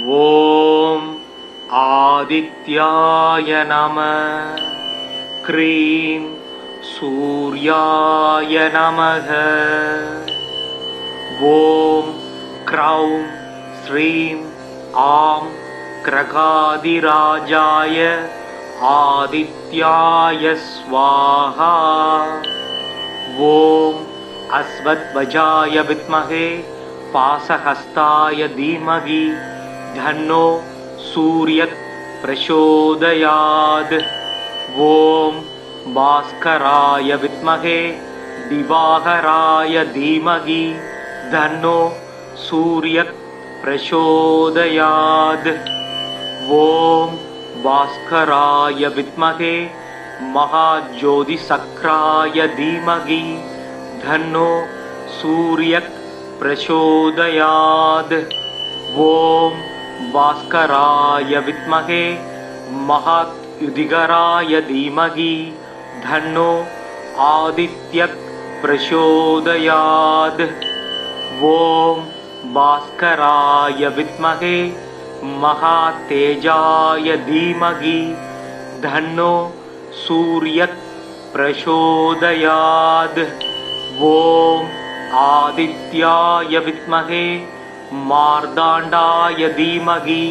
ஓம் ஆதித்யாய நமः. க்ரீம் சூர்யாய நமः. ஓம் க்ரௌம் ஸ்ரீம் ஆம் கிரகாதிராஜாய ஆதித்யாய ஸ்வாஹா. ஓம் அஸ்வத்வஜாய வித்மஹே பாசஹஸ்தாய தீமஹி தன்னோ சூர்யத் பிரசோதயாத். ஓம் பாஸ்கராய வித்மஹே திவாகராய தீமஹி தன்னோ சூர்யத் பிரசோதயாத். ஓம் பாஸ்கராய வித்மஹே மகாஜோதிசக்ராய தீமஹி தன்னோ சூர்யத் பிரசோதயாத். ஓம் பாஸ்கராய வித்மஹே மகாத்யுதிகராய தீமஹி தன்னோ ஆதித்யத் பிரசோதயாத். ஓம் பாஸ்கராய வித்மஹே மகாதேஜாய தீமஹி தன்னோ சூர்யத் பிரசோதயாத். ஓம் ஆதித்யாய வித்மஹே மார்தாண்டாய தீமஹி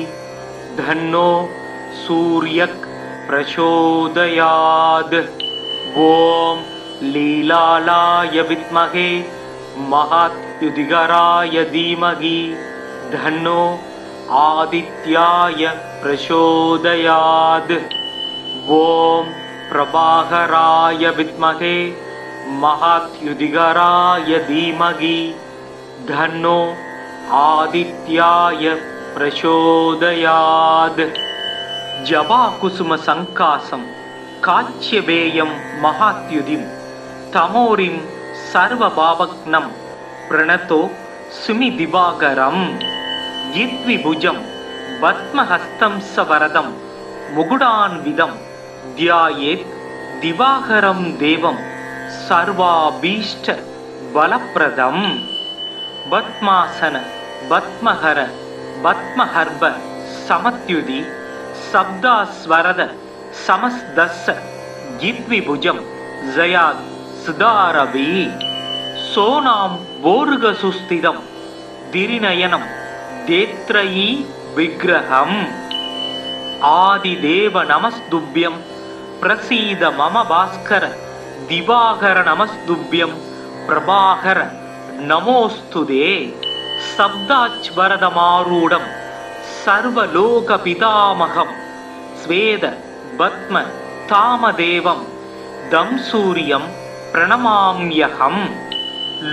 தன்னோ சூர்யக் பிரசோதயாத். ஓம் லீலாலாய வித்மஹே மகாத்யுதிகராய தீமஹி தன்னோ ஆதித்யாய பிரசோதயாத். ஓம் பிரபாகராய வித்மஹே மகாத்யுதிகராய தீமஹி தன்னோ ஆதித்யாய பிரசோதயாத். ஜபாகுசும சங்காசம் காச்சியபேயம் மகாத்யுதிம் தமோரிம் சர்வபாவக்னம் பிரணதோ சுமி திவாகரம். யித்விபுஜம் பத்மஹஸ்தம் சவரதம் முகுடான்விதம் தியாயேத் திவாகரம் தேவம் சர்வாபீஷ்ட பலப்ரதம். பத்மாசன பத்மஹர பத்மஹர்ப சமத்யுதி சப்தாஸ்வரத சமஸ்தஸ்ஸ யித்விபுஜம் ஜயாத் சுதாரவி. சோனாம் போருக சுஸ்திதம் திரிநயனம் தேத்ரயீ விக்ரஹம். ஆதிதேவ நமஸ்துப்யம் பிரசீத மம பாஸ்கர திவாகர நமஸ்துப்யம் பிரபாகர நமோஸ்துதே. சப்தாச்வரதமாரூடம் சர்வலோக பிதாமகம் ஸ்வேத பத்ம தாமதேவம் தம் சூரியம் பிரணமாம்யகம்.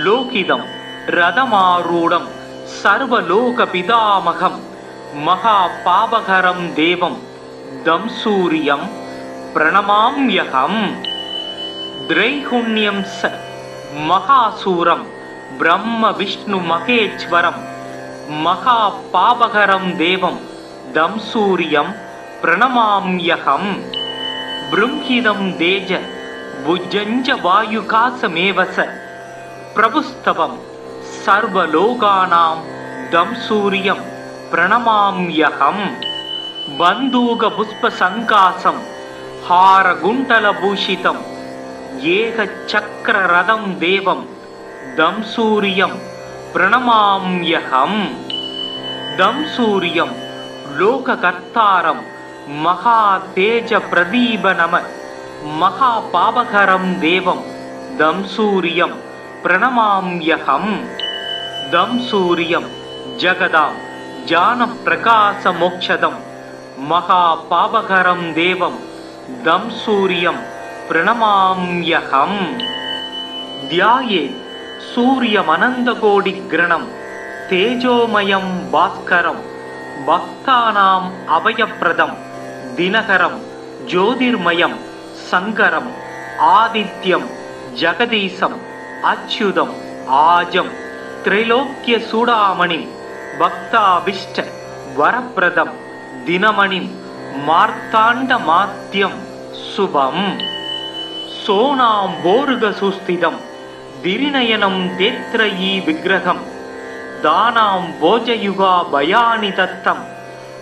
லோகிதம் ரதமாரூடம் சர்வலோக பிதாமகம் மகா பாபகரம் தேவம் தம் சூரியம் பிரணமாம்யகம். திரைகுண்யம் ச மகாசூரம் பிரம்ம விஷ்ணு மகேஸ்வரம் மகா பாபகரம் தேவம் தம் சூரியம் பிரணமாம்யகம். ப்ரும்ஹிதம் தேஜ புஜ்ஜஞ்ச வாயுகாசமேவச பிரபுஸ்தவம் சர்வலோகானாம் தம் சூரியம் பிரணமாம்யகம். பந்தூக புஷ்ப சங்காசம் ஹாரகுண்டலபூஷிதம் ஏகசக்கர ரதம் தேவம் தம் சூரியம் பிரணமாம்யகம். தம் சூரியம் லோககர்த்தாரம் மகா தேஜ பிரதீப நம மகா பாபகரம் தேவம் தம் சூரியம் பிரணமாம்யகம். தம் சூரியம் ஜகதாம் ஜான பிரகாச மோக்ஷதம் மகா பாபகரம் தேவம் தம் சூரியம் பிரணமாம்யகம். தியாயே சூரியமனந்தகோடி கிரணம் தேஜோமயம் பாஸ்கரம் பக்தானாம் அபயப்பிரதம் தினகரம் ஜோதிர்மயம் சங்கரம் ஆதித்யம் ஜகதீசம் அச்சுதம் ஆஜம் திரைலோக்கிய சூடாமணிம் பக்தாபிஷ்ட வரப்பிரதம் தினமணிம் மார்த்தாண்ட மாத்யம் சுபம். சோனாம் போருக சுஸ்திதம் திரிநயனம் தேத்ரயீ விக்கிரகம் தானாம் போஜயுகா பயானி தத்தம்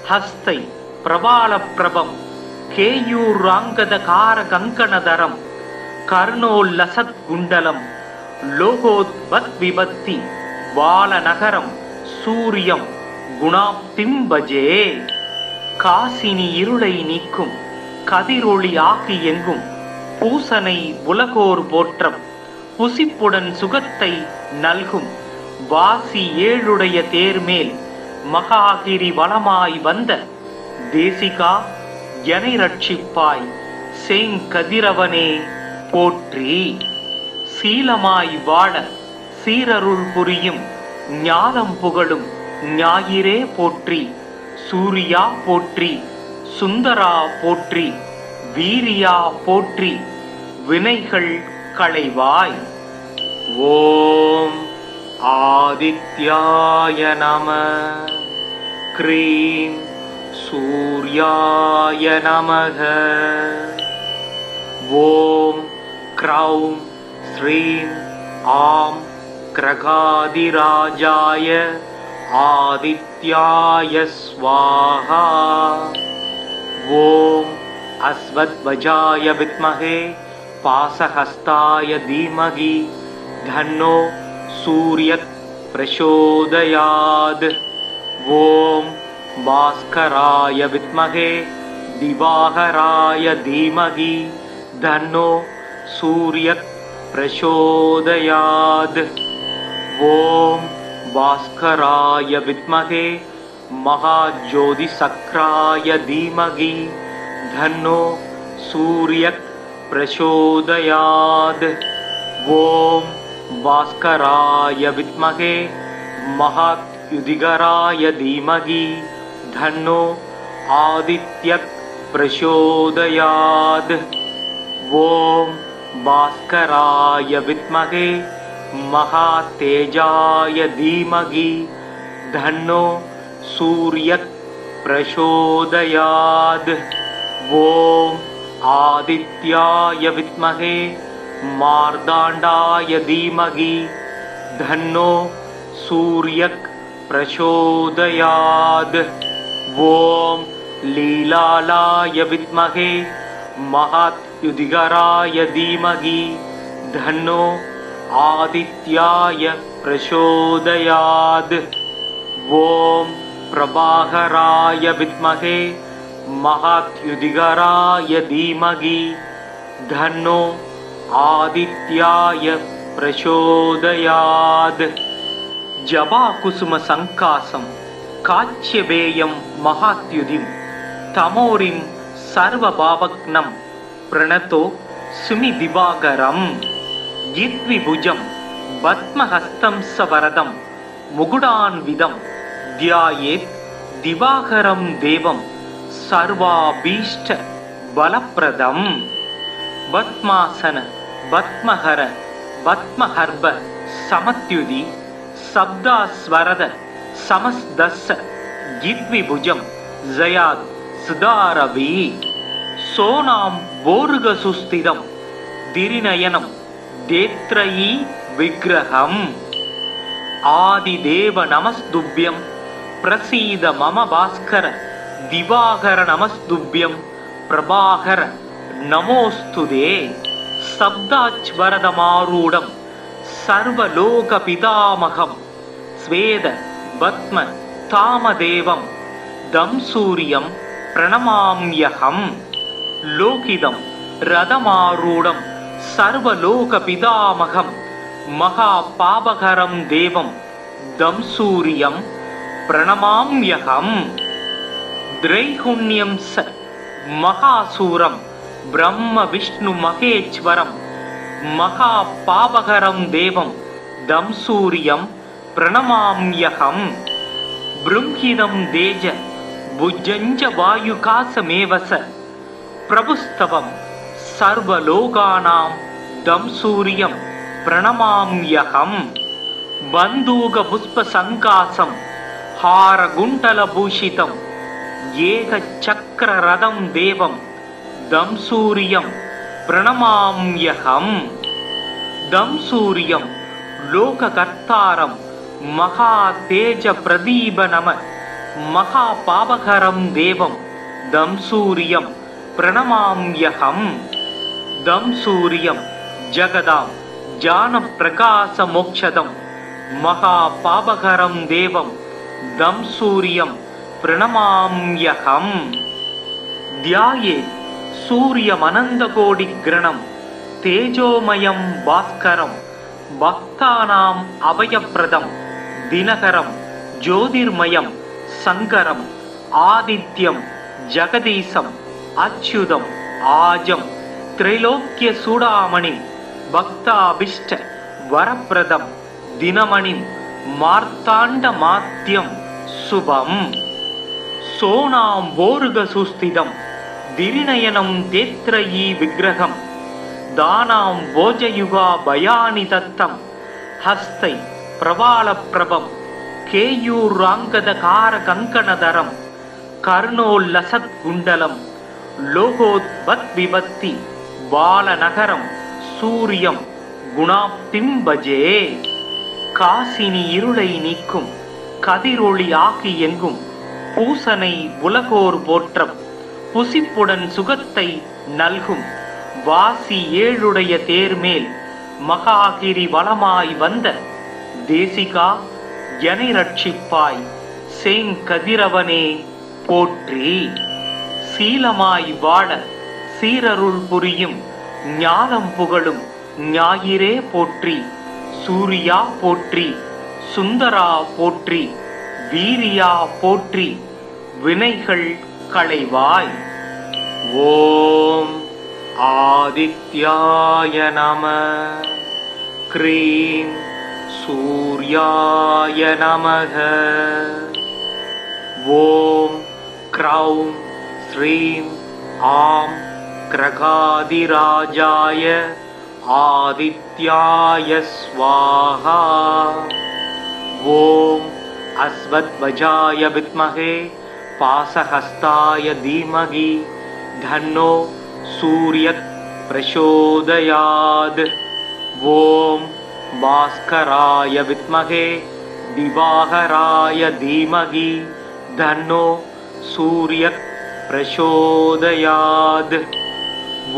ஹஸ்தை பிரபாலப்பிரபம் கேயூராங்கதகார கங்கணதரம் கர்ணோல்லசத் குண்டலம் லோகோத்வத் விபத்தி வாலநகரம் சூரியம் குணாப்திம் பஜே. காசினி இருளை நீக்கும் கதிரொளி ஆகி எங்கும் பூசனை உலகோர் போற்றம் புசிப்புடன் சுகத்தை நல்கும் வாசி ஏழுடைய தேர்மேல் மகாகிரி வளமாய் வந்த தேசிகா எனை ரட்சிப்பாய் செங்கதிரவனே போற்றி. சீலமாய் வாழ சீரருள் புரியும் ஞானம் புகழும் ஞாயிறே போற்றி. சூரியா போற்றி, சுந்தரா போற்றி, வீரியா போற்றி, வினைகள் களைவாய். ஓம் ஆதித்யாய நம. க்ரீம் சூர்யாய நமக. ஓம் க்ரௌம் ஸ்ரீம் ஆம் கிரகாதிராஜாய ஆதித்யாய ஸ்வாஹா. ஓம் அஸ்வத்வஜாய வித்மஹே பாசஹஸ்தாய தீமகி தன்னோ சூர்யத் பிரசோதயாத். ஓம் பாஸ்கராய வித்மஹே திவாகராய தீமகி தன்னோ சூர்யத் பிரசோதயாத். ஓம் பாஸ்கராய வித்மஹே மகாஜோதிசக்ராய தீமகி தன்னோ சூர்யத் பிரசோதயாத். ஓம் பாஸ்கராய வித்மஹே மகாத்யுதிகராய தீமகி தன்னோ ஆதித்யத் பிரசோதயாத். ஓம் பாஸ்கராய வித்மஹே மகாதேஜாய தீமகி தன்னோ சூர்யத் பிரசோதயாத். ஓம் ஆதித்யாய வித்மஹே மார்தாண்டாய தீமகி தன்னோ சூர்யக் பிரசோதயாத். ஓம் லீலாலாய வித்மஹே மகாத்யுதிகராய தீமகி தன்னோ ஆதித்யாய பிரசோதயாத். ஓம் பிரபாகராய வித்மஹே மகாத்யுதிகராய தீமகி தன்னோ ஆதித்யாய பிரசோதயாத். ஜபா குசும சங்காசம் காச்சியபேயம் மகாத்யுதிம் தமோரிம் சர்வபாவக்னம் பிரணதோ சுமி திவாகரம். யித்விபுஜம் பத்மஹஸ்தம் சவரதம் முகுடான்விதம் தியாயேத் திவாகரம் தேவம் சர்வாபீஷ்ட பலப்ரதம். பத்மாசன பத்மஹர பத்மஹர்ப சமத்யுதி சப்தாஸ்வரத சமஸ்தஸ்ஸ யித்விபுஜம் ஜயாத் சுதாரவி. சோனாம் போருக சுஸ்திதம் திரிநயனம் தேத்ரயீ விக்கிரகம். ஆதிதேவ நமஸ்துப்யம் பிரசீத மம பாஸ்கர திவாகர நமஸ்துப்யம் பிரபாகர நமோஸ்துதே. சப்தாச்வரதமாரூடம் சர்வலோக பிதாமகம் ஸ்வேத பத்ம தாமதேவம் தம் சூரியம் பிரணமாம்யகம். லோகிதம் ரதமாரூடம் சர்வலோக பிதாமகம் மகா பாபகரம் தேவம் தம் சூரியம் பிரணமாம்யகம். திரைகுண்யம் ச மகாசூரம் பிரம்ம விஷ்ணு மகேஸ்வரம் மகா பாபகரம் தேவம் தம் சூரியம் பிரணமாம்யகம். ப்ரும்ஹிதம் தேஜ புஜ்ஜஞ்ச வாயுகாசமேவச பிரபுஸ்தவம் சர்வலோகானாம் தம் சூரியம் பிரணமாம்யகம். பந்தூக புஷ்ப சங்காசம் ஹாரகுண்டலபூஷிதம் ஏக சக்கர ரதம் தேவம் தம் சூரியம் பிரணமாம்யகம். தம் சூரியம் லோககர்த்தாரம் மகா தேஜ பிரதீப நம महापापहरं देवं दंसूर्यं प्रणमाम्यहम् दंसूर्यं जगदां ज्ञानप्रकाशमोक्षदं महापापहरं देवं दंसूर्यं प्रणमाम्यहम् ध्याये सूर्यमनन्तकोटिग्रणं तेजोमयं भास्करं भक्तानाम् अभयप्रदं दिनकरं ज्योतिर्मयं शङ्करम् आदित्यं जगदीशम् अच्युतम् आजं त्रैलोक्यचूडामणिं भक्ताभीष्ट वरप्रदं दिनमणिं मार्ताण्डमात्यं शुभम् सोनाम्बोरुगसुस्थितं दिरिनयनं देत्रयी विग्रहं दानां भोजयुगा भयानि दत्तं हस्तै प्रवालप्रभं केयूराङ्गदकारकङ्कणधरं कर्णोल्लसत्कुण्डलं लोकोद्भत्विभत्ति बालनगरं सूर्यं गुणाप्तिं भजे कासिनी இருளை நீக்கும் கதிரொளி ஆகி எங்கும் பூசனை உலகோர் போற்றம் புசிப்புடன் சுகத்தை நல்கும் வாசி ஏழுடைய தேர்மேல் மகாகிரி வளமாய் வந்த தேசிகா எனை ரட்சிப்பாய் செங்கதிரவனே போற்றி சீலமாய் வாழ சீரருள் புரியும் ஞானம் புகழும் ஞாயிறே போற்றி சூரியா போற்றி சுந்தரா போற்றி வீரியா போற்றி வினைகள் களைவாய் ஓம் ஆதித்யாய நம க்ரீம் சூர்யாய நமக ஓம் க்ரௌம் ஸ்ரீம் ஆம் கிரகாதிராஜாய ஆதித்யாய ஸ்வாஹா ஓம் அஸ்வத்வஜாய வித்மஹே பாசஹஸ்தாய தீமஹி தன்னோ சூர்யத் பிரசோதயாத் ஓம் பாஸ்கராய வித்மஹே திவாகராய தீமஹி தன்னோ சூர்யத் பிரசோதயாத்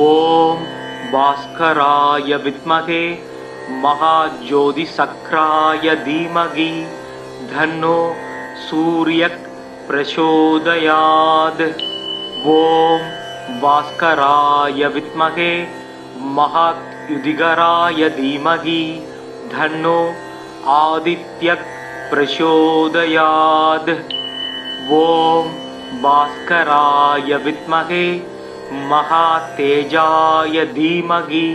ஓம் பாஸ்கராய வித்மஹே महाज्योतिसक्राय धीमहि धन्नो सूर्यः प्रचोदयात् ओम भास्कराय विद्महे महायुधिकराय धीमहि धन्नो आदित्यः प्रचोदयात् ओम भास्कराय विद्महे महातेजाय धीमहि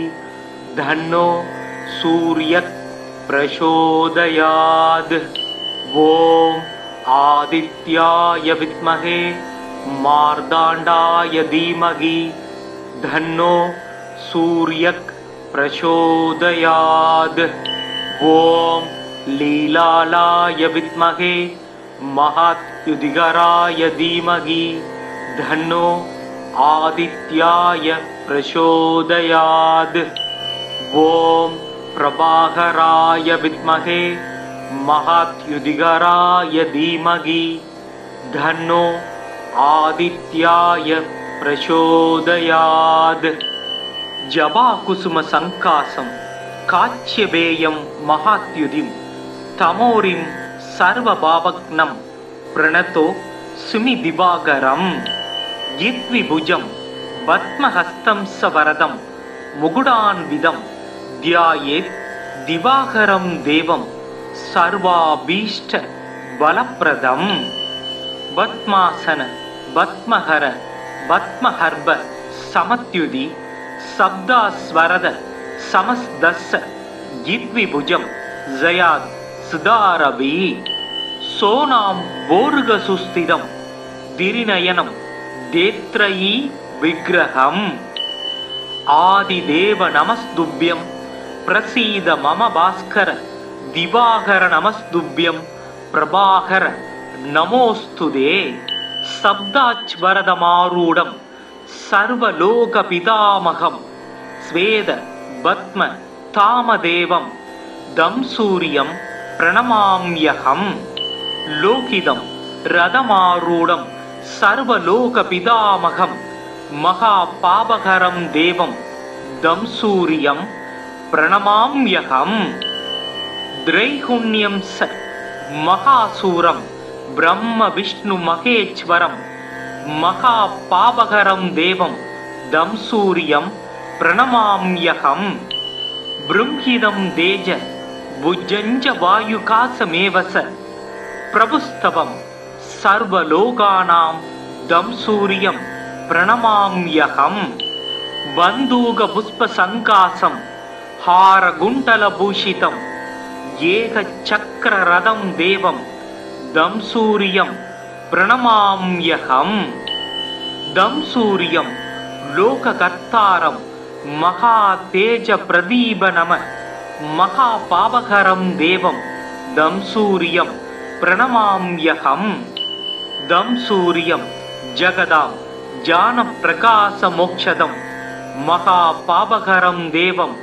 धन्नो सूर्यः प्रचोदयात् ओम आदित्याय विद्महे मार्ताण्डाय धीमहि धन्नो सूर्यः प्रचोदयात् ओम लीलालाय विद्महे महायुधिकराय धीमहि धन्नो आदित्याय प्रचोदयात् ओम प्रभाकराय विद्महे महायुधिकराय धीमहि धन्नो आदित्याय प्रचोदयात् जबाकुसुम संकासं काच्यबेयं महात्युदिं तमोरिं सर्वभावग्नं प्रणतो सुमि दिवाकरं यद्विभुजं पद्महस्तं सवरदं मुकुटान्वितं ध्यायेत् दिवाकरं देवं सर्वाभीष्ट बलप्रदं पद्मासन पद्महर पद्महर्भ समत्युदि शब्दास्वरद समस्दस्य जिद्विभुजं जयात् सुदारभि सोनां बोर्गसुस्थितं दिरिनयनं देत्रयी विग्रहम् आदिदेव नमस्तुभ्यं प्रसीद मम भास्कर दिवाकर नमस्तुभ्यं प्रभाकर नमोस्तुते शब्दाच्वरदमारूढं सर्वलोकपितामहं स्वेद पद्म तामदेवं दंसूर्यं प्रणमाम्यहं लोकितं ரதமாரூடம் சர்வலோக பிதாமகம் மகா பாபகரம் தேவம் தம் சூரியம் பிரணமாம்யகம். திரைகுண்யம் ச மகாசூரம் பிரம்ம விஷ்ணு மகேஸ்வரம் மகா பாபகரம் தேவம் தம் சூரியம் பிரணமாம்யகம். ப்ரும்ஹிதம் தேஜ புஜ்ஜஞ்ச வாயுகாசமேவச பிரபுஸ்தவம் சர்வலோகானாம் தம் சூரியம் பிரணமாம்யகம். பந்தூக புஷ்ப சங்காசம் ஹாரகுண்டல பூஷிதம் ஏக சக்கர ரதம் தேவம் தம் சூரியம் பிரணமாம்யகம். தம் சூரியம் லோககர்த்தாரம் மகா தேஜ பிரதீப நம மகா பாவகரம் தேவம் தம் சூரியம் பிரணமாம்யகம். தம் சூரியம் ஜகதாம் ஜான பிரகாச மோக்ஷதம் மகா பாபகரம் தேவம்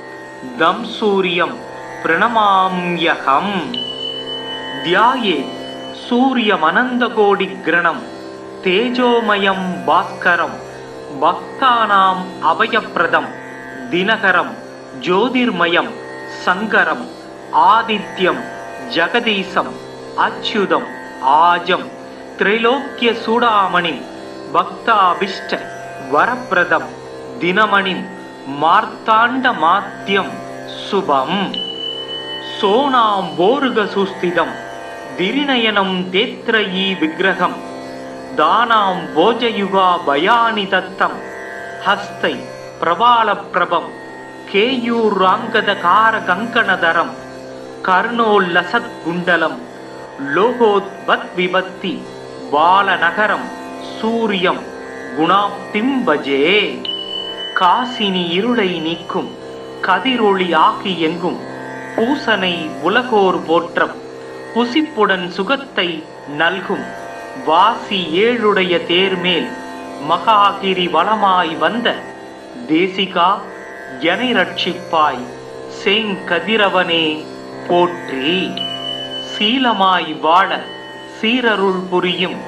தம் சூரியம் பிரணமாம்யகம். தியாயே சூரியமனந்த கோடி கிரணம் தேஜோமயம் பாஸ்கரம் பக்தானாம் அபயப்பிரதம் தினகரம் ஜோதிர்மயம் சங்கரம் ஆதித்யம் ஜெகதீசம் அச்சுதம் ஆஜம் திரைலோக்கிய சூடாமணிம் பக்தாபிஷ்ட வரப்பிரதம் தினமணிம் மார்த்தாண்ட மாத்யம் சுபம். சோனாம் போருக சுஸ்திதம் திரிநயனம் தேத்ரயீ விக்கிரகம் தானாம் போஜயுகா பயானி தத்தம் ஹஸ்தை பிரபால பிரபம் கேயூராங்கதகார கங்கணதரம் கர்ணோல்லசத் குண்டலம் லோகோத்பத் விபத்தி பாலநகரம் சூரியம் குணாப்திம் பஜே. காசினி இருளை நீக்கும் கதிரொளி ஆகி எங்கும் பூசனை உலகோர் போற்றம் புசிப்புடன் சுகத்தை நல்கும் வாசி ஏழுடைய தேர்மேல் மகாகிரி வளமாய் வந்த தேசிகா எனை ரட்சிப்பாய் செங்கதிரவனே போற்றி. சீலமாய் வாழ சீரருள் புரியும்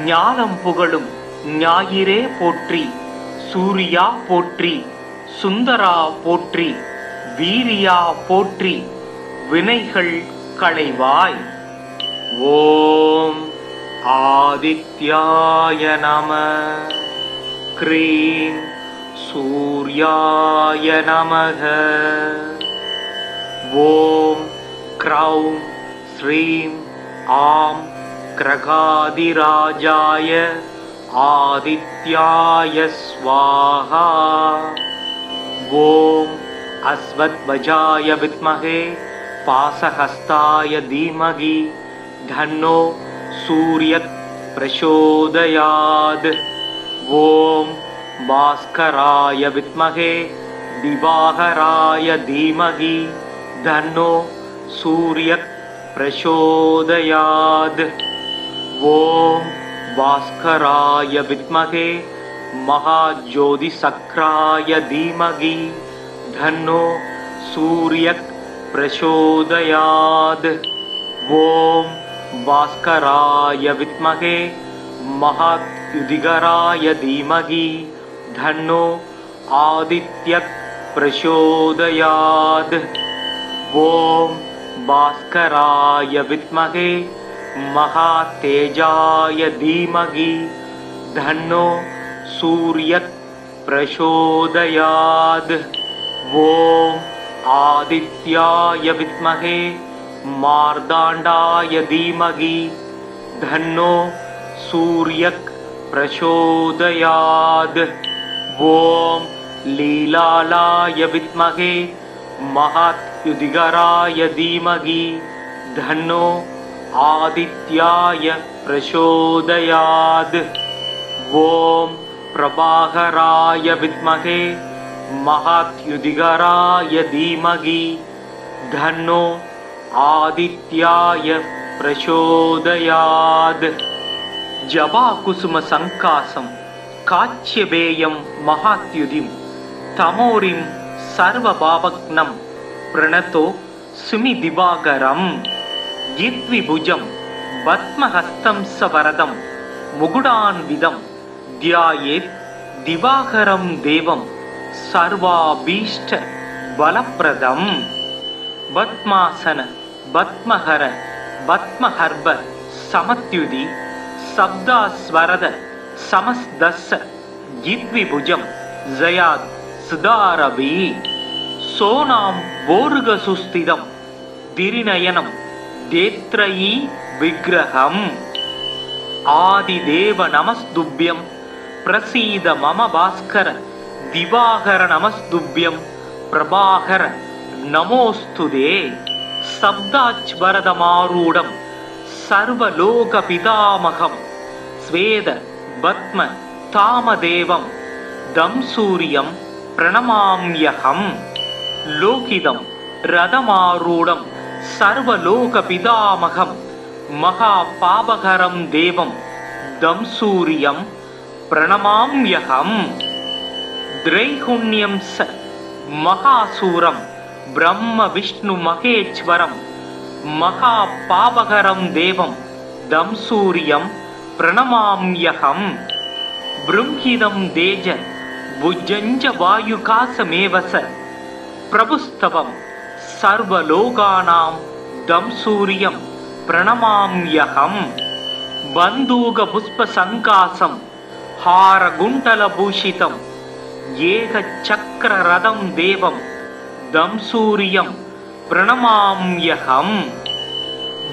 ஞானம் புகழும் ஞாயிறே போற்றி. சூரியா போற்றி சுந்தரா போற்றி வீரியா போற்றி வினைகள் களைவாய். ஓம் ஆதித்யாய நம க்ரீம் சூர்யாய நமக. ஓம் க்ரௌம் ஸ்ரீம் ஆம் கிரகாதிராஜாய ஆதித்யாய ஸ்வாஹா. ஓம் அஸ்வத்வஜாய வித்மஹே பாசஹஸ்தாய தீமகி தன்னோ சூரியத் பிரசோதயாத். ஓம் பாஸ்கராய வித்மஹே திவாகராய தீமகி தன்னோ சூரியத் பிரசோதயாத். ஓம் பாஸ்கராய வித்மஹே மகாஜோதிசக்ராய தீமகி தன்னோ சூரியத் பிரசோதயாத். ஓம் பாஸ்கராய வித்மஹே மகாயுதிகராய தீமகி தன்னோ ஆதித்யத் பிரசோதயாத். ஓம் பாஸ்கராய வித்மஹே மகாதேஜாய தீமகி தன்னோ சூரியத் பிரசோதயாத். ஓம் ஆதித்யாய வித்மஹே மார்தாண்டாய தீமகி தன்னோ சூரியக் பிரசோதயாத். ஓம் லீலாலாய வித்மஹே மகாத்யுதிகராய தீமகி தன்னோ ஆதித்யாய பிரசோதயாத். ஓம் பிரபாகராய வித்மஹே மகாத்யுதிகராய தீமகி தன்னோ ஆதித்யாய பிரசோதயாத். ஜபா குசும சங்காசம் காச்சியபேயம் மகாத்யுதிம் தமோரிம் சர்வபாவக்னம் பிரணதோ சுமி திவாகரம். யித்விபுஜம் பத்மஹஸ்தம் சவரதம் முகுடான்விதம் தியாயேத் திவாகரம் தேவம் சர்வாபீஷ்ட பலப்பிரதம். பத்மாசன பத்மஹர பத்மஹர்ப சமத்யுதி சப்தாஸ்வரத சமஸ்தஸ்ஸ ஜித்விபுஜம் ஜயாத் சுதாரவி. சோனாம் போருக சுஸ்திதம் திரிநயனம் தேத்ரயீ விக்கிரகம். ஆதிதேவ நமஸ்துப்யம் பிரசீத மம பாஸ்கர திவாகர நமஸ்துப்யம் பிரபாகர நமோஸ்துதே. சப்தாச்வரதமாரூடம் சர்வலோக பிதாமகம் ஸ்வேத பத்ம தாமதேவம் தம் சூரியம் பிரணமாம்யகம். லோகிதம் ரதமாரூடம் சர்வலோக பிதாமகம் மகா பாபகரம் தேவம் தம் சூரியம் பிரணமாம்யகம். திரைகுண்யம் ச மகாசூரம் பிரம்ம விஷ்ணு மகேஸ்வரம் மகா பாபகரம் தேவம் தம் சூரியம் பிரணமாம்யகம். ப்ரும்ஹிதம் தேஜ புஜ்ஜஞ்ச வாயுகாசமேவச பிரபுஸ்தவம் சர்வலோகானாம் தம் சூரியம் பிரணமாம்யகம். பந்தூக புஷ்ப சங்காசம் ஹாரகுண்டலபூஷிதம் ஏகசக்கர ரதம் தேவம் தம் சூரியம் பிரணமாம்யகம்.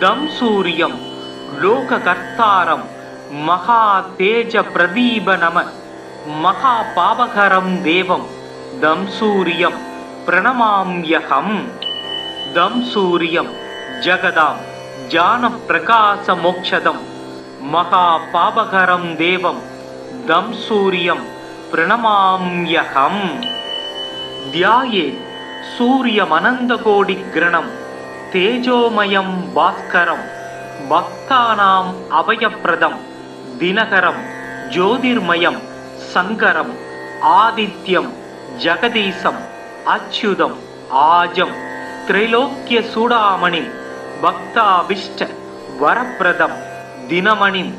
தம் சூரியம் லோககர்த்தாரம் மகா தேஜ பிரதீப நம மகா பாபகரம் தேவம் தம் சூரியம் பிரணமாம்யகம். தம் சூரியம் ஜகதாம் ஜான பிரகாச மோக்ஷதம் மகா பாபகரம் தேவம் தம் சூரியம் பிரணமாம்யகம். தியாயே சூரியமனந்தகோடி கிரணம் தேஜோமயம் பாஸ்கரம் பக்தானாம் அபயப்பிரதம் தினகரம் ஜோதிர்மயம் சங்கரம் ஆதித்யம் ஜகதீசம் அச்சுதம் ஆஜம் திரைலோக்கிய சூடாமணி பக்தாபிஷ்ட வரப்பிரதம் தினமணிம்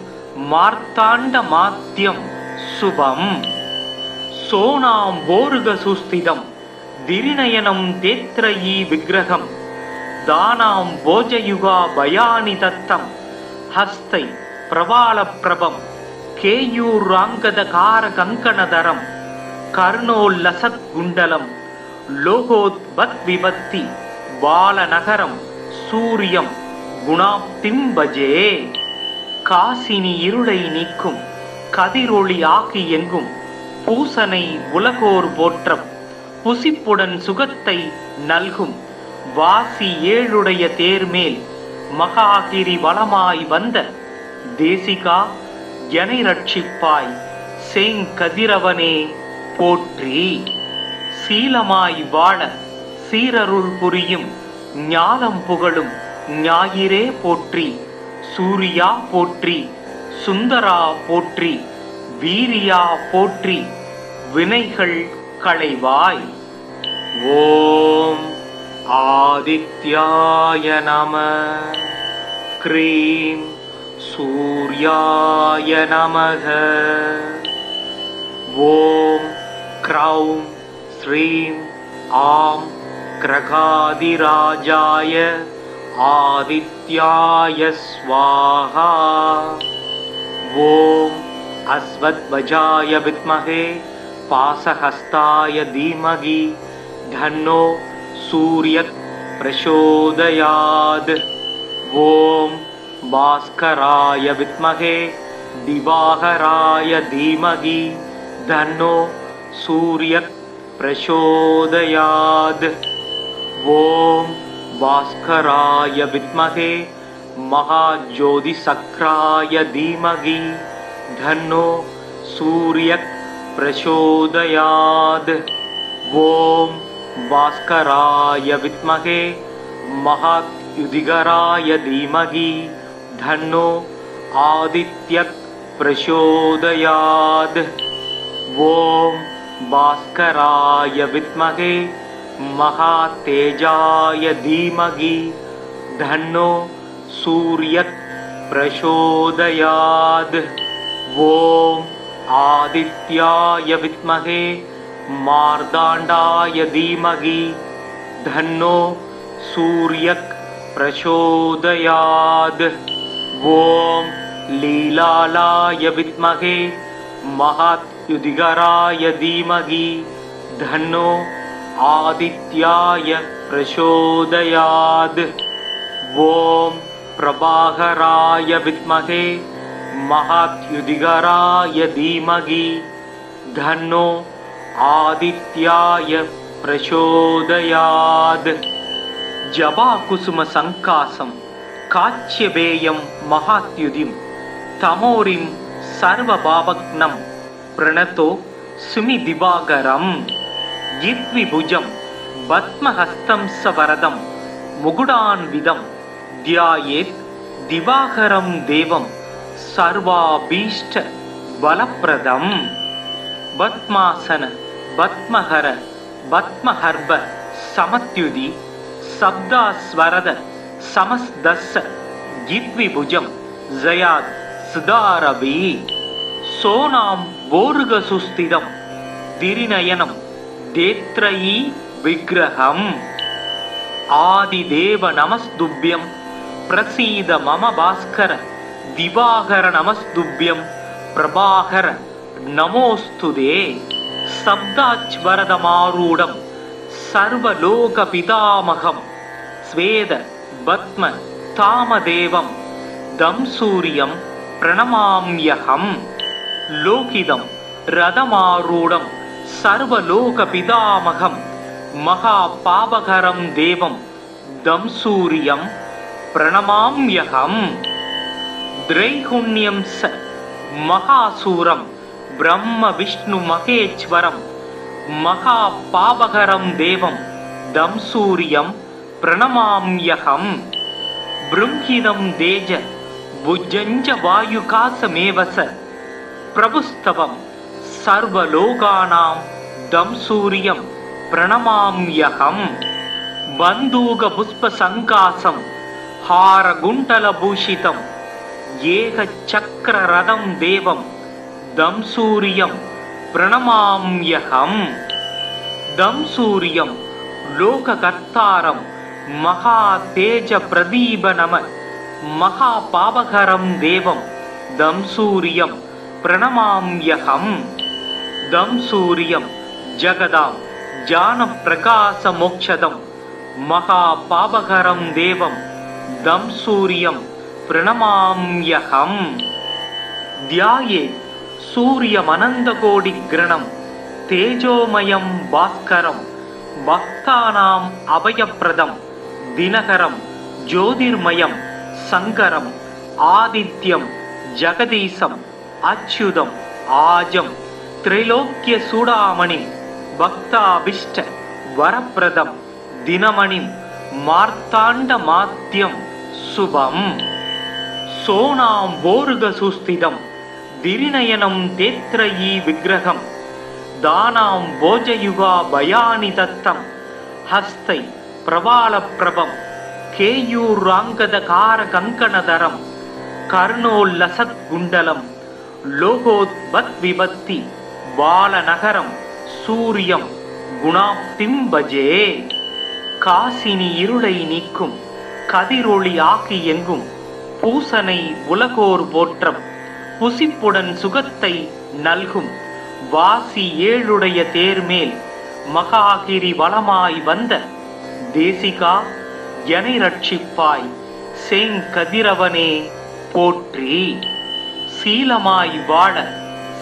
மார்த்தாண்ட மாத்தியம் சுபம். சோனாம் போருக சுஸ்திதம் திரிநயனம் தேத்ரயீ விக்கிரகம் தானாம் போஜயுகா பயானி தத்தம் ஹஸ்தை பிரபாலப்பிரபம் கேயூராங்கதகார கங்கணதரம் கர்ணோல்லசத் குண்டலம் லோகோத்பத் விபத்தி பாலநகரம் சூரியம் குணாப்திம் பஜே. காசினி இருளை நீக்கும் கதிரொளி ஆகி எங்கும் பூசனை உலகோர் போற்றம் புசிப்புடன் சுகத்தை நல்கும் வாசி ஏழுடைய தேர்மேல் மகாகிரி வளமாய் வந்த தேசிகா எனை ரட்சிப்பாய் செங்கதிரவனே போற்றி. சீலமாய் வாழ சீரருள் புரியும் ஞானம் புகழும் ஞாயிறே போற்றி. சூரியா போற்றி சுந்தரா போற்றி வீரியா போற்றி வினைகள் களைவாய். ஓம் ஆதித்யாய நம க்ரீம் சூர்யாய நமக. ஓம் க்ரௌம் ஸ்ரீம் ஆம் கிரகாதிராஜாய ஆதித்யாய ஸ்வாஹா. ஓம் அஸ்வத்வஜாய வித்மஹே பாசஹஸ்தாய தீமஹி தன்னோ சூர்யத் பிரசோதயாத். ஓம் பாஸ்கராய வித்மஹே திவாகராய தீமஹி தன்னோ சூர்யத் பிரசோதயாத். ஓம் பாஸ்கராய வித்மஹே மகாஜோதிசக்ராய தீமஹி தன்னோ சூர்யத் பிரசோதயாத். ஓம் பாஸ்கராய வித்மஹே மகாத்யுதிகராய தீமஹி தன்னோ ஆதித்யத் பிரசோதயாத். ஓம் பாஸ்கராய வித்மஹே மகாதேஜாய தீமஹி தன்னோ சூர்யத் प्रचोदयात्। ॐ आदित्याय विद्महे मार्ताण्डाय धीमहि तन्नो सूर्यः प्रचोदयात्। ॐ लीलालाय विद्महे महात्युदिगराय धीमहि तन्नो आदित्याय प्रचोदयात्। ॐ प्रभाकराय विद्महे महात्युदिगराय धीमहि तन्नो आदित्याय प्रचोदयात्। जपाकुसुम संकासं काच्यपेयं महात्युदिं तमोरिं सर्वभावग्नं प्रणतो सुमिदिवाकरं। जित्विभुजं पद्महस्तं सवरदं मुकुटान्वितं ध्यायेत् दिवाकरं देवं सर्वाभीष्ट बलप्रदं। पद्मासन पद्महर पद्महर्भ समत्युदि शब्दास्वरद समस्दस्स जित्विभुजं जयात् सुदारवि। सोनां वोर्गसुस्थितं दिरिनयनं देत्रयी विग्रहम्। आदिदेव नमस्तुभ्यं प्रसीद मम भास्कर दिवाकर नमस्तुभ्यं प्रभाकर नमोस्तुते। शब्दाच्वरदमारूढं सर्वलोकपितामहं स्वेद पद्म तामदेवं दं सूर्यं प्रणमाम्यहम्। लोकितं रथमारूढं सर्वलोकपितामहं महापापकरं देवं दं सूर्यं प्रणमाम्यहम्। त्रैगुण्यं स महासूरं ब्रह्म विष्णु महेश्वरं महापापकरं देवं दं सूर्यं प्रणमाम्यहम्। बृंहिदं तेज भुजञ्च वायुकासमेव स प्रभुस्तवं सर्वलोकानां दं सूर्यं प्रणमाम्यहम्। बन्दूकपुष्पसङ्कासं हारकुण्डलभूषितं एकचक्ररथं देवं दं सूर्यं प्रणमाम्यहम्। दं सूर्यं लोककर्तारं महातेजप्रदीपनम महापापकरं देवं दं सूर्यं प्रणमाम्यहम्। दं सूर्यं जगदां ज्ञानप्रकाशमोक्षदं महापापकरं देवं दं सूर्यं प्रणमाम्यहम्। ध्यायेत् सूर्यमनन्तकोटिग्रणं तेजोमयं भास्करं भक्तानाम् अभयप्रदं दिनकरं ज्योतिर्मयं शङ्करम् आदित्यं जगदीशम् अच्युतम् आजं त्रैलोक्यचूडामणिं भक्ताभीष्ट वरप्रदं दिनमणिं मार्ताण्डमाद्यं शुभम्। सोनां वोर्गसुस्थितं दिरिनयनं तेत्रयी विग्रहं दानां भोजयुगा भयानि दत्तं हस्तै प्रवालप्रभं केयूराङ्गदकारकङ्कणधरं कर्णोल्लसत्कुण्डलं लोकोद्भद्विभक्ति बालनगरं सूर्यं गुणाप्तिं भजे। காசினி இருளை நீக்கும் கதிரொளி ஆகி எங்கும் பூசனை உலகோர் போற்றம் புசிப்புடன் சுகத்தை நல்கும் வாசி ஏழுடைய தேர்மேல் மகாகிரி வளமாய் வந்த தேசிகா எனை ரட்சிப்பாய் செங்கதிரவனே போற்றி. சீலமாய் வாழ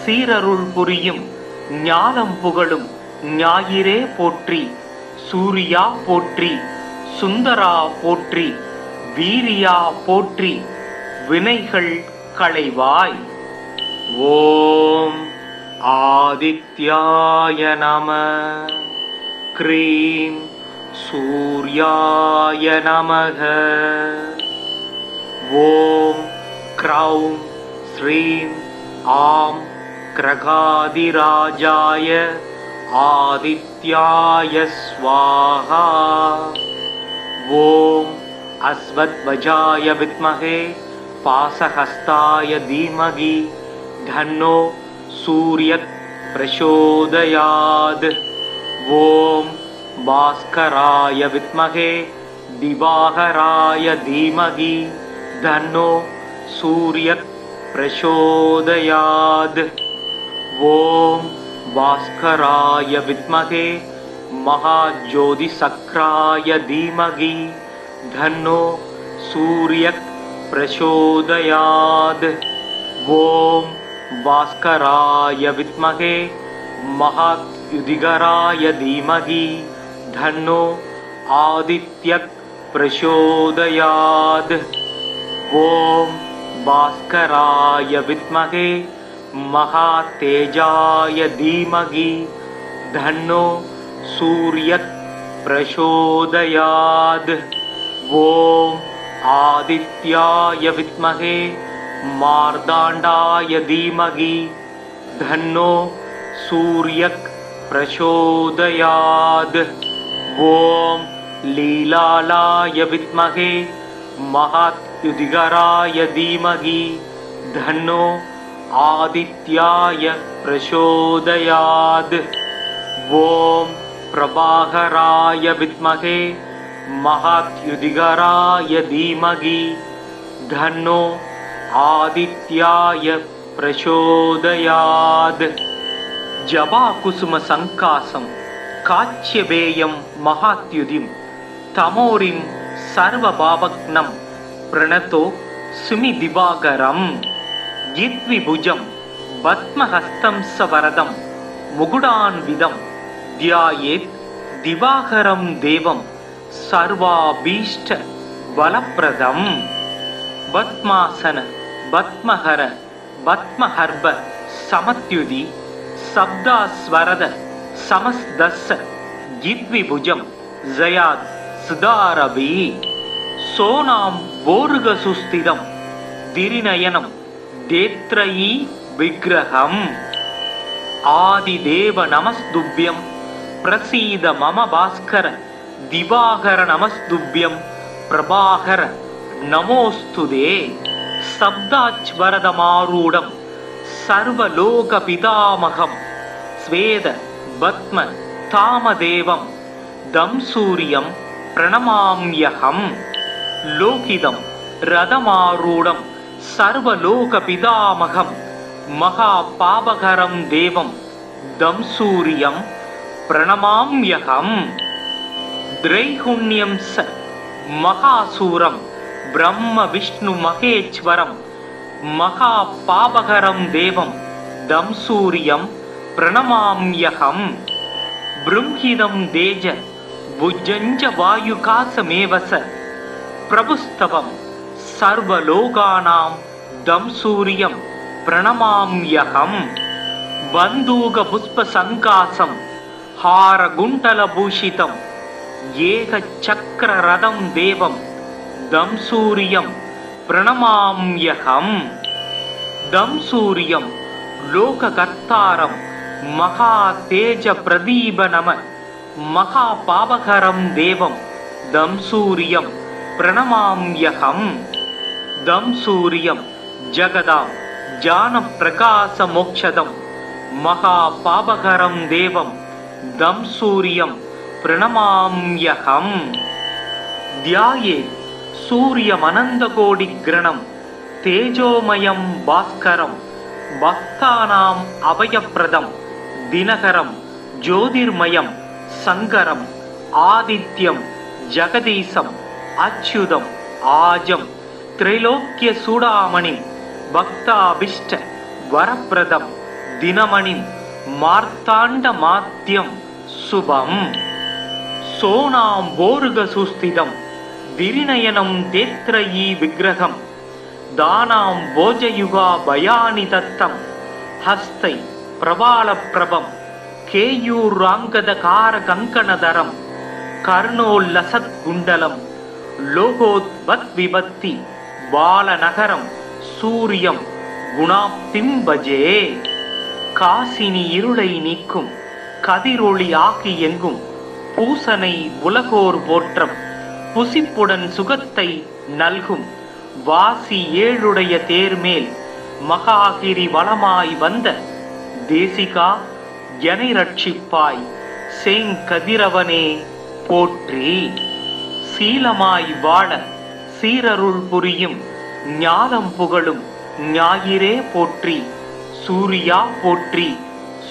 சீரருள் புரியும் ஞானம் புகழும் ஞாயிறே போற்றி. சூரியா போற்றி, சுந்தரா போற்றி, வீரியா போற்றி, வினைகள் களைவாய். ஓம் ஆதித்யாய நம. க்ரீம் சூர்யாய நமக. ஓம் க்ரௌம் ஸ்ரீம் ஆம் கிரகாதிராஜாய ஆதித்யாய ஸ்வாஹா. ஓம் அஸ்வத்வஜாய வித்மஹே पाशहस्ताय धीमहि धन्नो सूर्यः प्रचोदयात्। ॐ भास्कराय विद्महे दिवाकराय धीमहि धन्नो सूर्यः प्रचोदयात्। ॐ भास्कराय विद्महे महाज्योतिषचक्राय धीमहि धन्नो सूर्यः प्रचोदयात्। ॐ भास्कराय विद्महे महायुधिकराय धीमहि धन्नो आदित्यः प्रचोदयात्। ॐ भास्कराय विद्महे महातेजाय धीमहि धन्नो सूर्यः प्रचोदयात्। ॐ आदित्याय विद्महे मार्ताण्डाय धीमहि धन्नो सूर्यः प्रचोदयात्। ॐ लीलालाय विद्महे महायुधिकराय धीमहि धन्नो आदित्याय प्रचोदयात्। ॐ प्रभाकराय विद्महे महायुधिकराय धीमहि धन्नो आदित्याय प्रचोदयात्। जपाकुसुम संकासं काच्यपेयं महाद्युतिं तमोरिं सर्वभावग्नं प्रणतो सुमि दिवाकरम्। गिद्विभुजं पद्महस्तं सवरदं मुकुटान्वितं ध्यायेत् दिवाकरं देवं सर्वाभीष्ट बलप्रदम्। पद्मासन पद्महर पद्महर्भ समत्युति शब्दास्वरद समस्दस्स गिद्विभुजं जयात् सुधारभि। सोनां भोर्गसुस्थितं दिरिनयनं देत्रयी विग्रहम्। आदिदेव नमस्तुभ्यं प्रसीद मम भास्कर दिवाकर नमस्तुभ्यं प्रभाकर नमोस्तुते। शब्दाच्वरदमारूढं सर्वलोकपितामहं स्वेद पद्म तामदेवं दं सूर्यं प्रणमाम्यहम्। लोकितं रथमारूढं सर्वलोकपितामहं महापापकरं देवं दं सूर्यं प्रणमाम्यहम्। त्रैगुण्यं स महासूरं ब्रह्म विष्णु महेश्वरं महापापकरं देवं दं सूर्यं प्रणमाम्यहम्। बृंहिदं तेज भुजञ्च वायुकासमेव स प्रभुस्तवं सर्वलोकानां दं सूर्यं प्रणमाम्यहम्। बन्दूकपुष्पसङ्कासं हारकुण्डलभूषितं एकचक्ररथं देवं दं सूर्यं प्रणमाम्यहम्। दं सूर्यं लोककर्तारं महातेजप्रदीपनम महापापकरं देवं दं सूर्यं प्रणमाम्यहम्। दं सूर्यं जगदां ज्ञानप्रकाशमोक्षदं महापापकरं देवं दं सूर्यं प्रणमाम्यहम्। ध्यायेत् सूर्यमनन्तकोटिग्रणं तेजोमयं भास्करं भक्तानाम् अभयप्रदं दिनकरं ज्योतिर्मयं शङ्करम् आदित्यं जगदीशम् अच्युतम् आजं त्रैलोक्यचूडामणिं भक्ताभीष्ट वरप्रदं दिनमणिं मार्ताण्डमाद्यं शुभम्। सोनाम्भोर्गसुस्थितं दिरिनयनं देत्रयी विग्रहं दानां भोजयुगा भयानि दत्तं हस्तै प्रवालप्रभं केयूराङ्गदकारकङ्कणधरं कर्णोल्लसत्कुण्डलं लोकोद्भद्विभक्ति बालनगरं सूर्यं गुणाप्तिं भजे। காசினி இருளை நீக்கும் கதிரொளி ஆகி எங்கும் பூசனை உலகோர் போற்றம் புசிப்புடன் சுகத்தை நல்கும் வாசி ஏழுடைய தேர்மேல் மகாகிரி வளமாய் வந்த தேசிகா எனை ரட்சிப்பாய் செங்கதிரவனே போற்றி. சீலமாய் வாழ சீரருள் புரியும் ஞானம் புகழும் ஞாயிறே போற்றி. சூரியா போற்றி,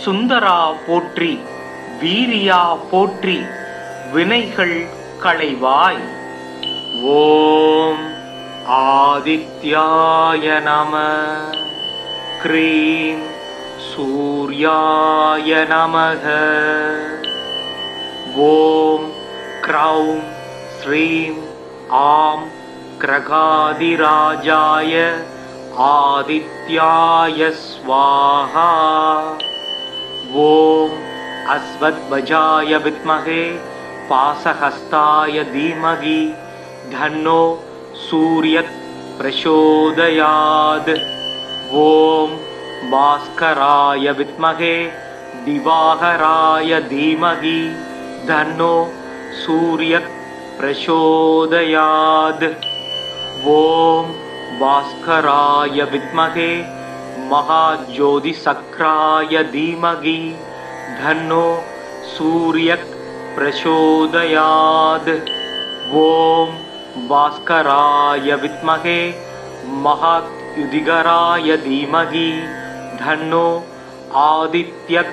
சுந்தரா போற்றி, வீரியா போற்றி, வினைகள் களைவாய். ஓம் ஆதித்யாய நம. க்ரீம் சூர்யாய நமக. ஓம் க்ரௌம் ஸ்ரீம் ஆம் கிரகாதிராஜாய ஆதித்யாய ஸ்வாஹா. ஓம் அஸ்வத்வஜாய வித்மஹே பாசஹஸ்தாய தீமகி தன்னோ சூர்யத் பிரசோதயாத். ஓம் பாஸ்கராய வித்மஹே திவாகராய தீமகி தன்னோ சூர்யத் பிரசோதயாத். ஓம் பாஸ்கராய வித்மஹே महाज्योतिसक्राय धीमहि धन्नो सूर्यः प्रचोदयात्. ओम भास्कराय विद्महे महायुधिकराय धीमहि धन्नो आदित्यः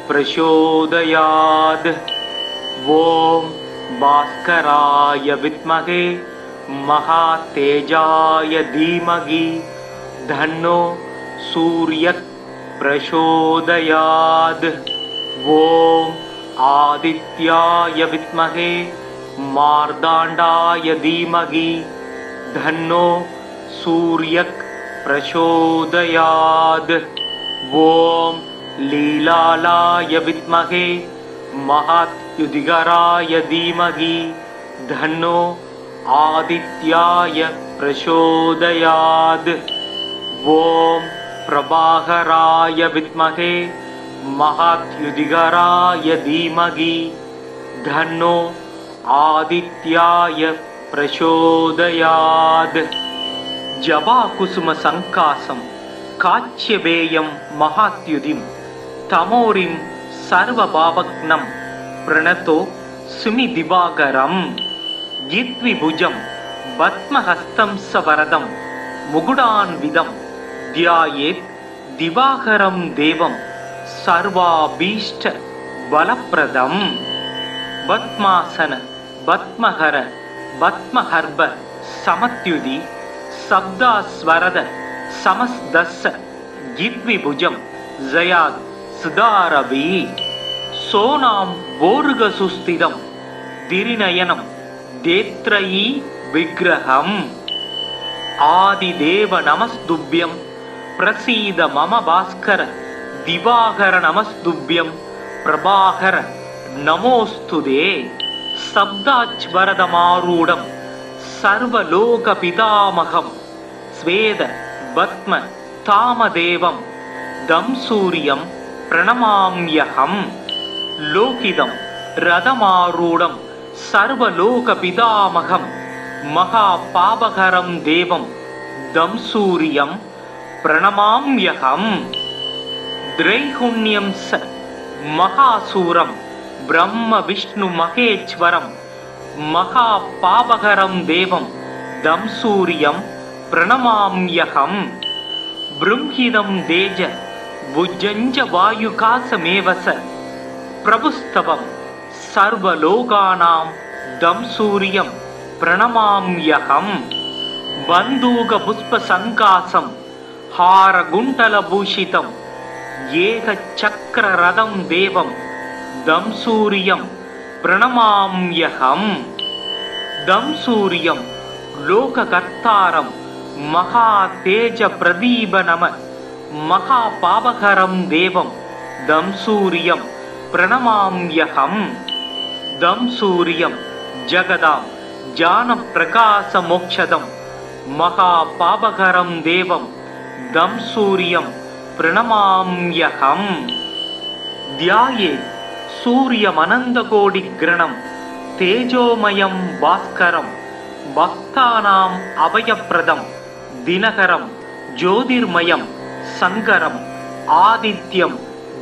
प्रचोदयात्. ओम भास्कराय विद्महे महातेजाय धीमहि धन्नो सूर्यः प्रचोदयात्. ओम आदित्याय विद्महे मार्ताण्डाय धीमहि धन्नो सूर्यः प्रचोदयात्. ओम लीलालाय विद्महे महायुधिकराय धीमहि धन्नो आदित्याय प्रचोदयात्. ओम प्रभाकराय विद्महे महायुधिकराय धीमहि धन्नो आदित्याय प्रचोदयात्. जपाकुसुम संकासं काच्यवेयं महात्युतिं तमोरिं सर्वभावग्नं प्रणतो सुमि दिवाकरं. जित्विभुजं पद्महस्तं सवरदं मुकुटान्वितं ध्यायेत् दिवाकरं देवं सर्वाभीष्ट बलप्रदं. पद्मासन पद्महर पद्महर्भ समत्युति शब्दास्वरद समस्दस्स जित्विभुजं जयात् सुदारवी. सोनां भोर्गसुस्थितं दिरिनयनं देत्रयी विग्रहम्. आदिदेव नमस्तुभ्यं प्रसीद मम भास्कर. दिवाकर नमस्तुभ्यं प्रभाकर नमोस्तुते. शब्दाच्वरदमारूढं सर्वलोकपितामहं स्वेद पद्म तामदेवं दं सूर्यं प्रणमाम्यहम्. लोकितं रथमारूढं सर्वलोकपितामहं महापापहरं देवं दं सूर्यं प्रणमाम्यहम्. त्रैगुण्यं स महासूरं ब्रह्म विष्णु महेश्वरं महापापहरं देवं दं सूर्यं प्रणमाम्यहम्. ब्रह्मिदं तेज भुजञ्च वायुकासमेव स प्रभुस्तवं सर्वलोकानां दं सूर्यं प्रणमाम्यहम्. बन्दूकपुष्पसङ्कासं हारकुण्डलभूषितं एकचक्ररथं देवं दं सूर्यं प्रणमाम्यहम्. दं सूर्यं लोककर्तारं महातेजप्रदीपनम महापापहरं देवं दं सूर्यं प्रणमाम्यहम्. दं सूर्यं जगदां ज्ञानप्रकाशमोक्षदं महापापहरं देवं दं सूर्यं प्रणमाम्यहम्. ध्यायेत् सूर्यमनन्तकोटिग्रणं तेजोमयं भास्करं भक्तानाम् अभयप्रदं தினகரம் ஜோதிர்மயம் சங்கரம் ஆதித்யம்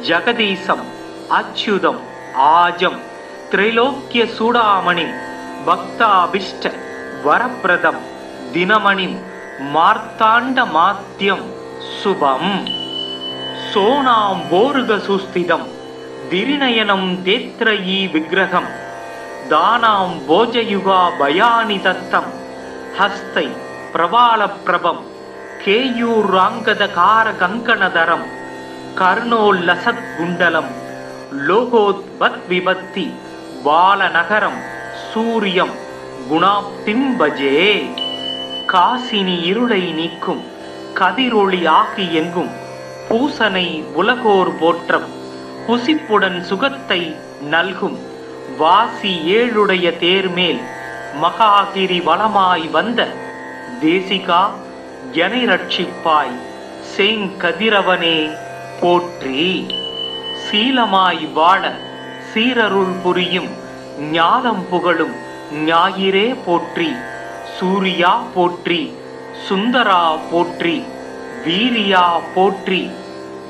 ஜெகதீசம் அச்சுதம் ஆஜம் திரைலோக்கிய சூடாமணிம் பக்தாபிஷ்ட வரப்பிரதம் தினமணிம் மார்த்தாண்ட மாத்யம் சுபம் சோனாம் போருக சுஸ்திதம் திரிநயனம் தேத்ரயீ விக்கிரகம் தானாம் போஜயுகா பயானி தத்தம் ஹஸ்தை பிரபாலப்பிரபம் கேயூராங்கதகார கங்கணதரம் கர்ணோல்லசத் குண்டலம் லோகோத்பத் விபத்தி பாலநகரம் சூரியம் குணாப்திம் பஜே காசினி இருளை நீக்கும் கதிரொளி ஆகி எங்கும் பூசனை உலகோர் போற்றம் புசிப்புடன் சுகத்தை நல்கும் வாசி ஏழுடைய தேர்மேல் மகாகிரி வளமாய் வந்த தேசிகா எனை ரட்சிப்பாய் செங்கதிரவனே போற்றி. சீலமாய் வாழ சீரருள் புரியும் ஞானம் புகழும் ஞாயிறே போற்றி. சூரியா போற்றி, சுந்தரா போற்றி, வீரியா போற்றி,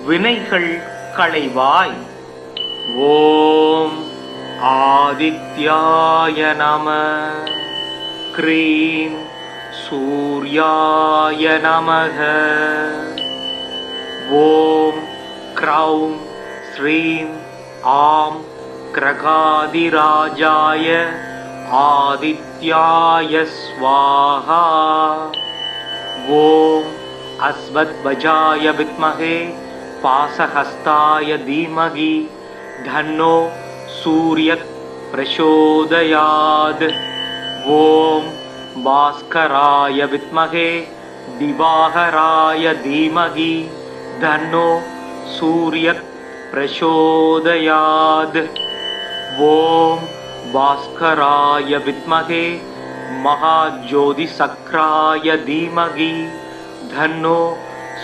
வினைகள் களைவாய். ஓம் ஆதித்யாய நம. க்ரீம் சூர்யாய நமக. ஓம் க்ரௌம் ஸ்ரீம் ஆம் கிரகாதிராஜாய ஆதித்யாய ஸ்வாஹா. ஓம் அஸ்வத்வஜாய வித்மஹே பாசஹஸ்தாய தீமஹி தன்னோ சூர்யத் பிரசோதயாத். ஓம் பாஸ்கராய வித்மஹே திவாகராய தீமஹி தன்னோ சூர்யத் பிரசோதயாத். ஓம் பாஸ்கராய வித்மஹே மகாஜோதிசக்ராய தீமஹி தன்னோ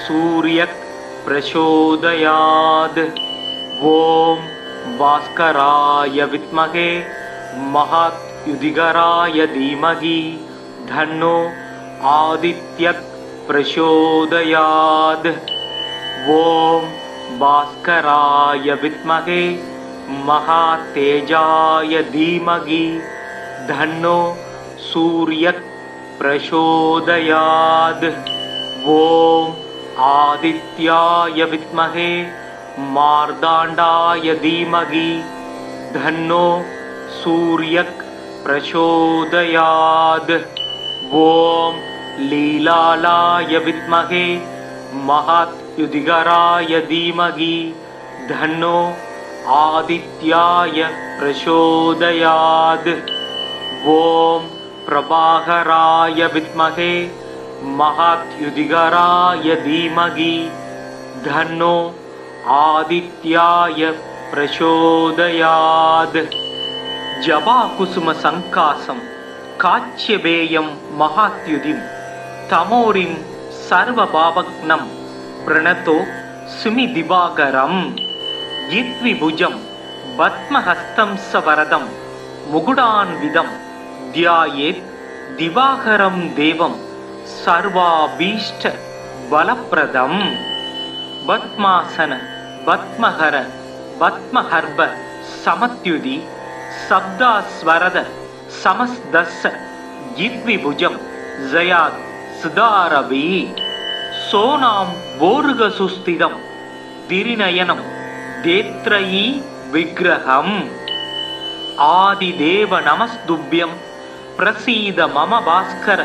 சூர்யத் பிரசோதயாத். ஓம் பாஸ்கராய வித்மஹே மகாத்யுதிகராய தீமஹி தன்னோ ஆதித்யத் பிரசோதயாத். ஓம் பாஸ்கராய வித்மஹே மகாதேஜாய தீமஹி தன்னோ சூர்யத் பிரசோதயாத். ஓம் ஆதித்யாய வித்மஹே மார்தாண்டாய தீமஹி தன்னோ சூர்யக் பிரசோதயாத். ஓம் லீலாலாய வித்மஹே மகாத்யுதிகராய தீமஹி தன்னோ ஆதித்யாய பிரசோதயாத். ஓம் பிரபாகராய வித்மஹே மகாத்யுதிகராய தீமஹி தன்னோ ஆதித்யாய பிரசோதயாத். ஜபா குசும சங்காசம் காச்சியபேயம் மகாத்யுதிம் தமோரிம் சர்வபாவக்னம் பிரணதோ சுமி திவாகரம். யித்விபுஜம் பத்மஹஸ்தம் சவரதம் முகுடான்விதம் தியாயேத் திவாகரம் தேவம் சர்வாபீஷ்ட பலப்ரதம். பத்மாசன பத்மஹர பத்மஹர்ப சமத்யுதி சப்தாஸ்வரத சமஸ்தஸ்ஸ யித்விபுஜம் ஜயாத் சுதாரவி. சோனாம் போருக சுஸ்திதம் திரிநயனம் தேத்ரயீ விக்கிரகம். ஆதிதேவ நமஸ்துப்யம் பிரசீத மம பாஸ்கர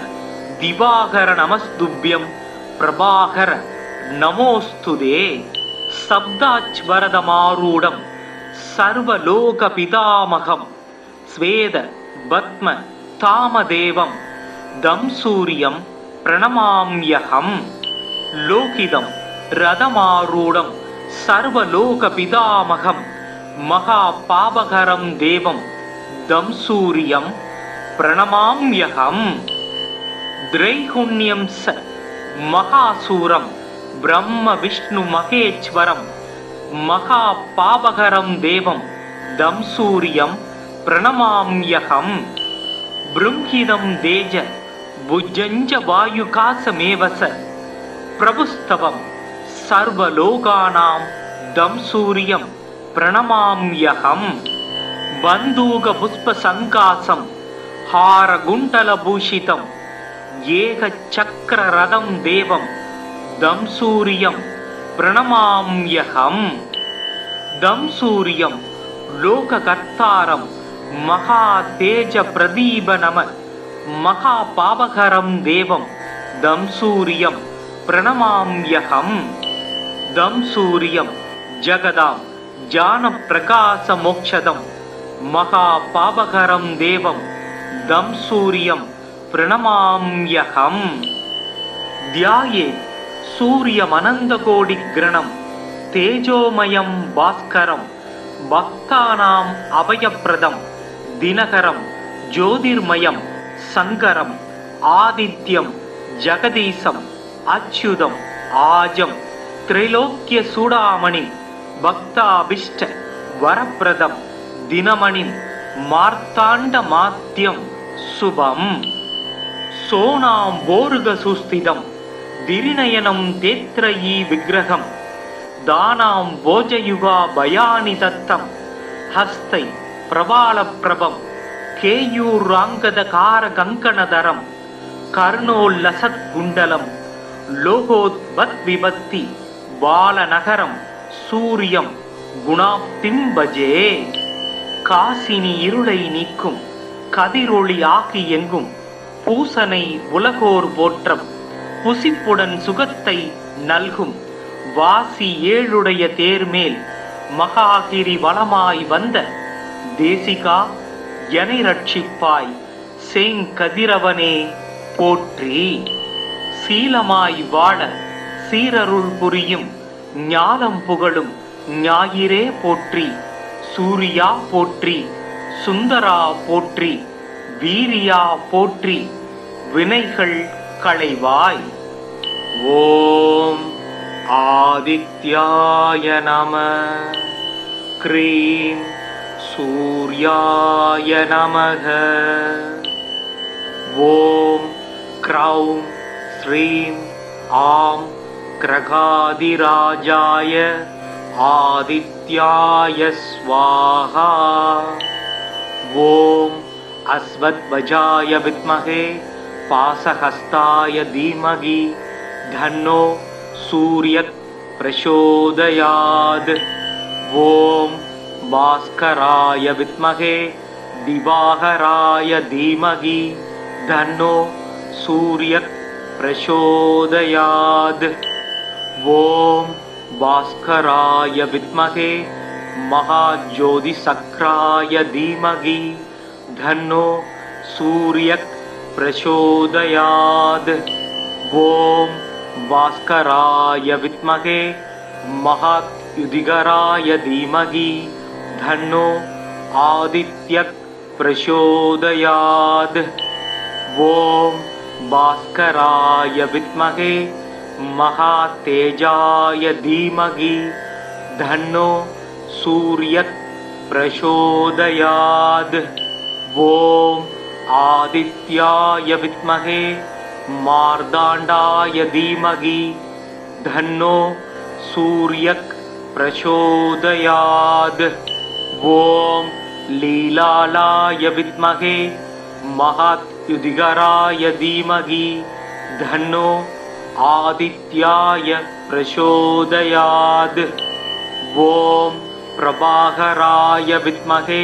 திவாகர நமஸ்துப்யம் பிரபாகர நமோஸ்துதே. சப்தாச்வரதமாரூடம் சர்வலோக பிதாமகம் ஸ்வேத பத்ம தாமதேவம் தம்சூரியம் பிரணமாம்யகம். லோகிதம் ரதமாரூடம் சர்வலோக பிதாமகம் மகா பாபகரம் தேவம் தம்சூரியம் பிரணமாம்யகம். திரைகுண்யம் ச மகாசூரம் பிரம்ம விஷ்ணு மகேஸ்வரம் மகா பாபகரம் தேவம் தம்சூரியம் பிரணமாம்யகம். பிரும்ஹிதம் தேஜ भुजञ्च वायुकासमेव स प्रभुस्तवं सर्वलोकानां दं सूर्यं प्रणमाम्यहम् बन्दूकपुष्पसङ्कासं हारगुण्डलभूषितं एकचक्ररथं देवं दं सूर्यं प्रणमाम्यहम् दं सूर्यं लोककर्तारं महातेजप्रदीपनम महापापहरं देवं दं सूर्यं प्रणमाम्यहम् दं सूर्यं जगदां ज्ञानप्रकाशमोक्षदं महापापहरं देवं दं सूर्यं प्रणमाम्यहम् ध्याये सूर्यमनन्तकोटिग्रणं तेजोमयं भास्करं भक्तानाम् अभयप्रदं दिनकरं ज्योतिर्मयं शङ्करम् आदित्यं जगदीशम् अच्युतम् आजं त्रैलोक्यचूडामणिं भक्ताभीष्ट वरप्रदं दिनमणिं मार्ताण्डमात्यं शुभम् सोनाम्बोरुगसुस्थितं दिरिनयनं तेत्रयी विग्रहं दानां भोजयुगा भयानि दत्तं हस्तै प्रबालप्रभं केयूराङ्गदकारकङ्कणधरं कर्णोल्लसत्कुण्डलं लोकोद्भद्विभक्ति बालनगरं सूर्यं गुणाप्तिं भजे காசினி இருளை நீக்கும் கதிரொளி ஆகி எங்கும் பூசனை உலகோர் போற்றம் புசிப்புடன் சுகத்தை நல்கும் வாசி ஏழுடைய தேர்மேல் மகாகிரி வளமாய் வந்த தேசிகா எனை ரட்சிப்பாய் செங்கதிரவனே போற்றி சீலமாய் வாழ சீரருள் புரியும் ஞானம் புகழும் ஞாயிறே போற்றி சூரியா போற்றி சுந்தரா போற்றி வீரியா போற்றி வினைகள் களைவாய் ஓம் ஆதித்யாய நம க்ரீம் சூர்யாய நமக ஓம் க்ரௌம் ஸ்ரீம் ஆம் கிரகாதிராஜாய आदित्याय स्वाहा ओम अस्वद्वजाय विद्महे पाशहस्ताय धीमहि धन्नो सूर्यः प्रचोदयात् ओम भास्कराय विद्महे दिवाकराय धीमहि धन्नो सूर्यः प्रचोदयात् ओम भास्कराय विद्महे महाज्योतिसक्राय धीमहि धन्नो सूर्यः प्रचोदयात् ओम भास्कराय विद्महे महायुधिकराय धीमहि धन्नो आदित्यः प्रचोदयात् ओम भास्कराय विद्महे महातेजाय धीमहि धन्नो सूर्यः प्रचोदयात् ओम आदित्याय विद्महे मार्ताण्डाय धीमहि धन्नो सूर्यः प्रचोदयात् ओम लीलालाय विद्महे महायुधिकराय धीमहि धन्नो आदित्याय प्रचोदयात् ओम प्रभाकराय विद्महे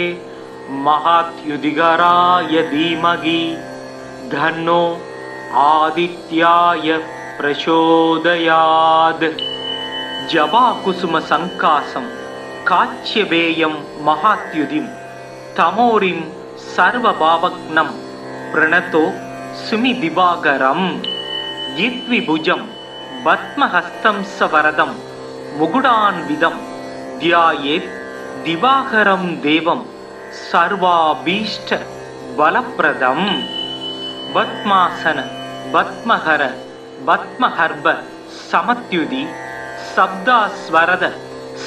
महायुधिकराय धीमहि धन्नो आदित्याय प्रचोदयात् जवाकुसुम संकासं काच्यवेयं महात्युतिं तमोरिं सर्वभावग्नं प्रणतो सुमि दिवाकरम् யித்விபுஜம் பத்மஹஸ்தம் சவரதம் முகுடான்விதம் த்யாயேத் திவாகரம் தேவம் சர்வாபீஷ்ட பலப்பிரதம் பத்மாசன பத்மஹர பத்மஹர்ப சமத்யுதி சப்தாஸ்வரத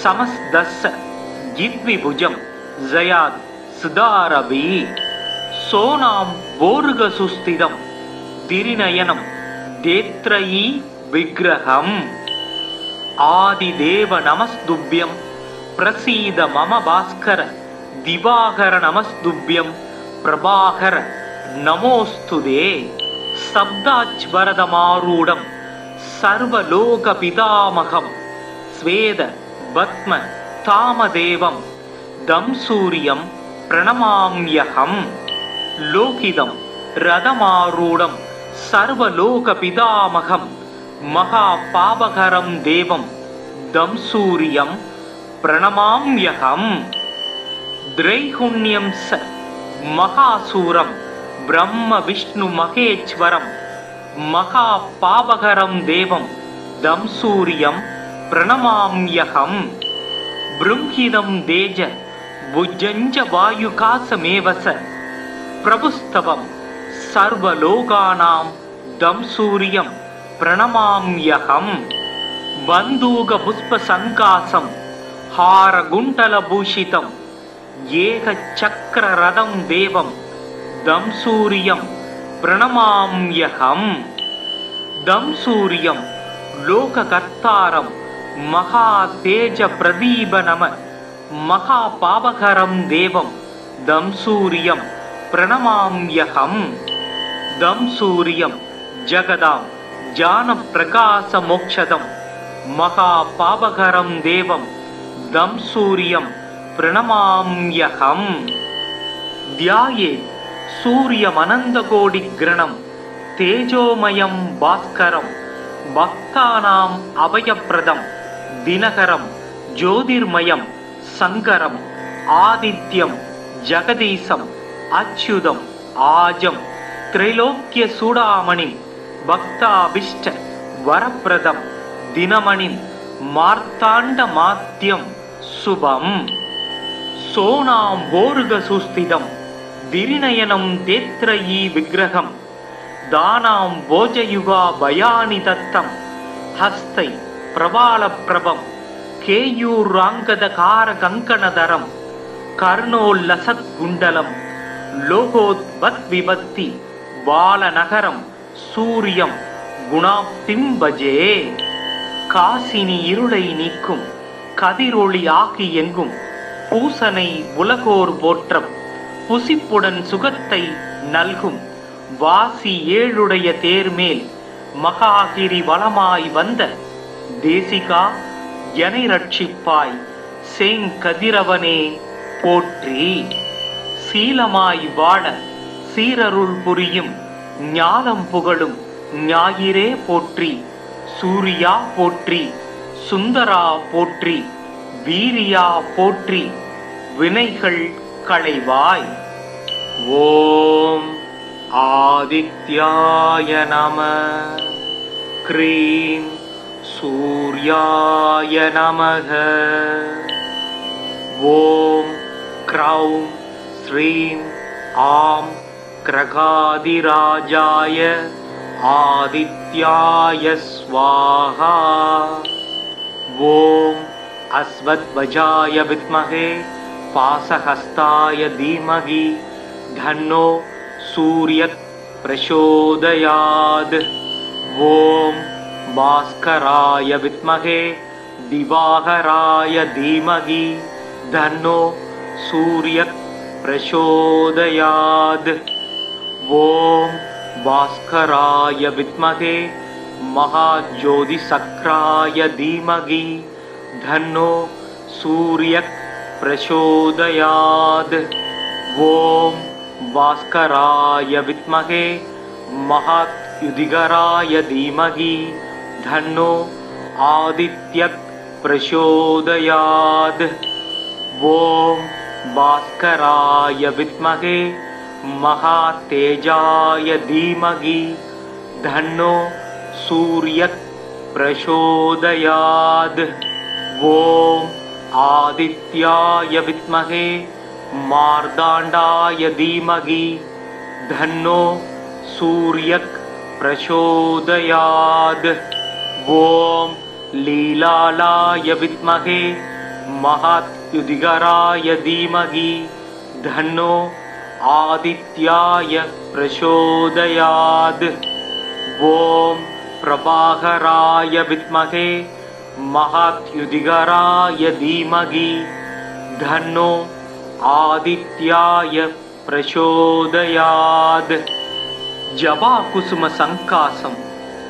சமஸ்தஸ்ஸ யித்விபுஜம் ஜயாத் சுதாரபி சோனாம் போருகசுஸ்திதம் திரிநயனம் தேத்ரயீ விக்கிரகம். ஆதிதேவ நமஸ்துப்யம் பிரசீத மம பாஸ்கர திவாகர நமஸ்துப்யம் பிரபாகர நமோஸ்துதே. சப்தாச்வரதமாரூடம் சர்வலோக பிதாமகம் ஸ்வேத பத்ம தாமதேவம் தம் சூரியம் பிரணமாம்யகம். லோகிதம் ரதமாரூடம் சர்வலோக பிதாமகம் மகா பாபகரம் தேவம் தம் சூரியம் பிரணமாம்யகம். திரைகுண்யம் ச மகாசூரம் பிரம்ம விஷ்ணு மகேஸ்வரம் மகா பாபகரம் தேவம் தம் சூரியம் பிரணமாம்யகம். ப்ருங்கிதம் தேஜ புஜ்ஜஞ்ச வாயுகாசமேவச பிரபுஸ்தவம் சர்வலோகானாம் தம் சூரியம் பிரணமாம்யகம். பந்தூக புஷ்ப சங்காசம் ஹாரகுண்டலபூஷிதம் ஏக சக்கர ரதம் தேவம் தம் சூரியம் பிரணமாம்யகம். தம் சூரியம் லோககர்த்தாரம் மகா தேஜ பிரதீப நம மகா பாபகரம் தேவம் தம் சூரியம் பிரணமாம்யகம். தம் சூரியம் ஜகதாம் ஜான பிரகாச மோக்ஷதம் மகா பாபகரம் தேவம் தம் சூரியம் பிரணமாம்யகம். தியாயே சூரியமனந்தகோடி கிரணம் தேஜோமயம் பாஸ்கரம் பக்தானாம் அபயப்பிரதம் தினகரம் ஜோதிர்மயம் சங்கரம் ஆதித்யம் ஜெகதீசம் அச்சுதம் ஆஜம் திரைலோக்கிய சூடாமணி பக்தாபிஷ்ட வரப்பிரதம் தினமணிம் மார்த்தாண்ட மாத்தியம் சுபம். சோனாம் போருக சுஸ்திதம் திரிநயனம் தேத்ரயீ விக்கிரகம் தானாம் போஜயுகா பயானி தத்தம் ஹஸ்தை பிரபாலப்பிரபம் கேயூராங்கதகார கங்கணதரம் கர்ணோல்லசத் குண்டலம் லோகோத்பத் விபத்தி பாலநகரம் சூரியம் குணாப்திம் பஜே. காசினி இருளை நீக்கும் கதிரொளி ஆகி எங்கும் பூசனை உலகோர் போற்றம் புசிப்புடன் சுகத்தை நல்கும் வாசி ஏழுடைய தேர்மேல் மகாகிரி வளமாய் வந்த தேசிகா எனை ரட்சிப்பாய் செங்கதிரவனே போற்றி. சீலமாய் வாழ சீரருள் புரியும் ஞானம் புகழும் ஞாயிறே போற்றி. சூரியா போற்றி சுந்தரா போற்றி வீரியா போற்றி வினைகள் களைவாய். ஓம் ஆதித்யாய நம க்ரீம் சூர்யாய நமக. ஓம் க்ரௌம் ஸ்ரீம் ஆம் கிரகாதிராஜாய ஆதித்யாய ஸ்வாஹா. ஓம் அஸ்வத்வஜாய வித்மஹே பாசஹஸ்தாய தீமஹி தன்னோ சூரியத் பிரசோதயாத். ஓம் பாஸ்கராய வித்மஹே திவாகராய தீமஹி தன்னோ சூரியத் பிரசோதயாத். ஓம் பாஸ்கராய வித்மஹே மகாஜோதிசக்ராய தீமஹி தன்னோ சூரியத் பிரசோதயாத். ஓம் பாஸ்கராய வித்மஹே மகாத்யுதிகராய தீமஹி தன்னோ ஆதித்யத் பிரசோதயாத். ஓம் பாஸ்கராய வித்மஹே மகாதேஜாய தீமஹி தன்னோ சூரியத் பிரசோதயாத். ஓம் ஆதித்யாய வித்மஹே மார்தாண்டாய தீமஹி தன்னோ சூரியத் பிரசோதயாத். ஓம் லீலாலாய வித்மஹே மகாத்யுதிகராய தீமஹி தன்னோ ஆதித்யாய பிரசோதயாத். ஓம் பிரபாகராய வித்மகே மகாத்யுதிகராய தீமகி தன்னோ ஆதித்யாய பிரசோதயாத். ஜபா குசும சங்காசம்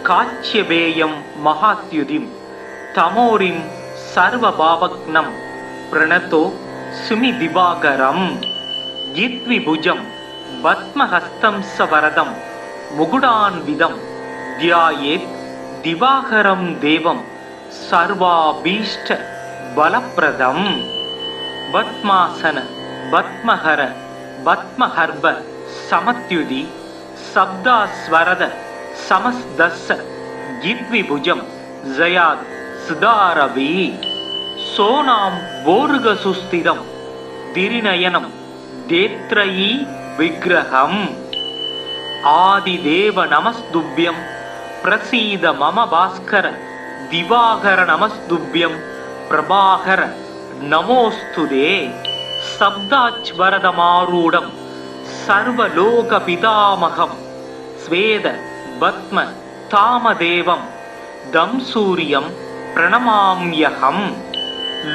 காச்சியபேயம் மகாத்யுதிம் தமோரிம் சர்வபாவக்னம் பிரணதோ சுமி திவாகரம். யித்விபுஜம் பத்மஹஸ்தம் சவரதம் முகுடான்விதம் தியாயேத் திவாகரம் தேவம் சர்வாபீஷ்ட பலப்ரதம். பத்மாசன பத்மஹர பத்மஹர்ப சமத்யுதி சப்தாஸ்வரத சமஸ்தஸ்ஸ யித்விபுஜம் ஜயாத் சுதாரவி. சோனாம் போருக சுஸ்திதம் திரிநயனம் தேத்ரயீ விக்கிரகம். ஆதிதேவ நமஸ்துப்யம் பிரசீத மம பாஸ்கர திவாகர நமஸ்துப்யம் பிரபாகர நமோஸ்துதே. சப்தாச்வரதமாரூடம் சர்வலோக பிதாமகம் ஸ்வேத பத்ம தாமதேவம் தம் சூரியம் பிரணமாம்யகம்.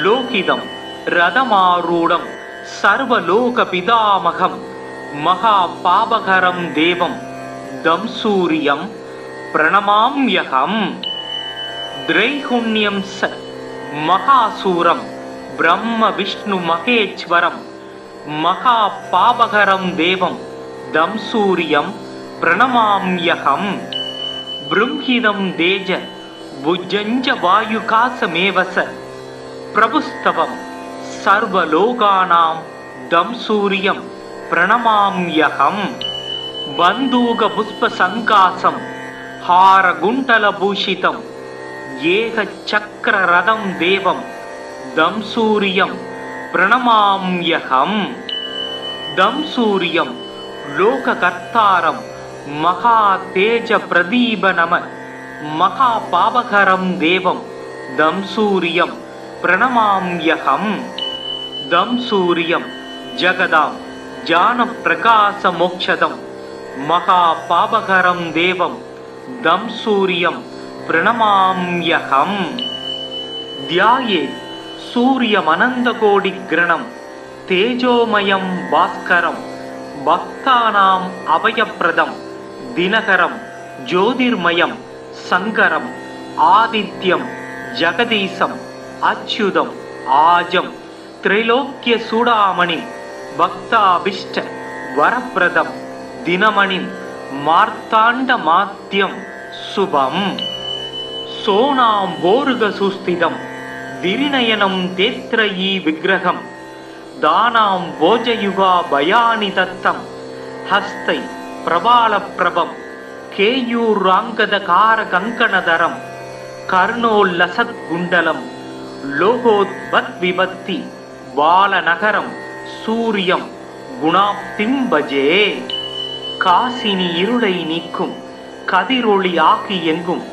லோகிதம் ரதமாரூடம் சர்வலோக பிதாமகம் மகா பாபகரம் தேவம் தம் சூரியம் பிரணமாம்யகம். திரைகுண்யம் ச மகாசூரம் பிரம்ம விஷ்ணு மகேஸ்வரம் மகா பாபகரம் தேவம் தம் சூரியம் பிரணமாம்யகம். ப்ரும்ஹிதம் தேஜ புஜ்ஜஞ்ச வாயுகாசமேவச பிரபுஸ்தவம் சர்வலோகானாம் தம் சூரியம் பிரணமாம்யகம். பந்தூக புஷ்ப சங்காசம் ஹாரகுண்டலபூஷிதம் ஏக சக்கர ரதம் தேவம் தம் சூரியம் பிரணமாம்யகம். தம் சூரியம் லோககர்த்தாரம் மகா தேஜ பிரதீப நம மகா பாவகரம் தேவம் தம் சூரியம் பிரணமாம்யகம். தம் சூரியம் ஜகதாம் ஜான பிரகாச மோக்ஷதம் மகா பாபகரம் தேவம் தம் சூரியம் பிரணமாம்யகம். தியாயே சூரியமனந்த கோடி கிரணம் தேஜோமயம் பாஸ்கரம் பக்தானாம் அபயப்பிரதம் தினகரம் ஜோதிர்மயம் சங்கரம் ஆதித்யம் ஜகதீசம் அச்சுதம் ஆஜம் திரைலோக்கிய சூடாமணி பக்தாபிஷ்ட வரப்பிரதம் தினமணிம் மார்த்தாண்ட மாத்தியம் சுபம். சோனாம் போருக சுஸ்திதம் திரிநயனம் தேத்ரயீ விக்கிரகம் தானாம் போஜயுகா பயானி தத்தம் ஹஸ்தை பிரபால பிரபம் கேயூராங்கத கார கங்கணதரம் கர்ணோல்லசத் குண்டலம் லோகோத்பத் விபத்தி பாலநகரம் சூரியம் குணாப்திம் பஜே. காசினி இருளை நீக்கும் கதிரொளி ஆகி எங்கும்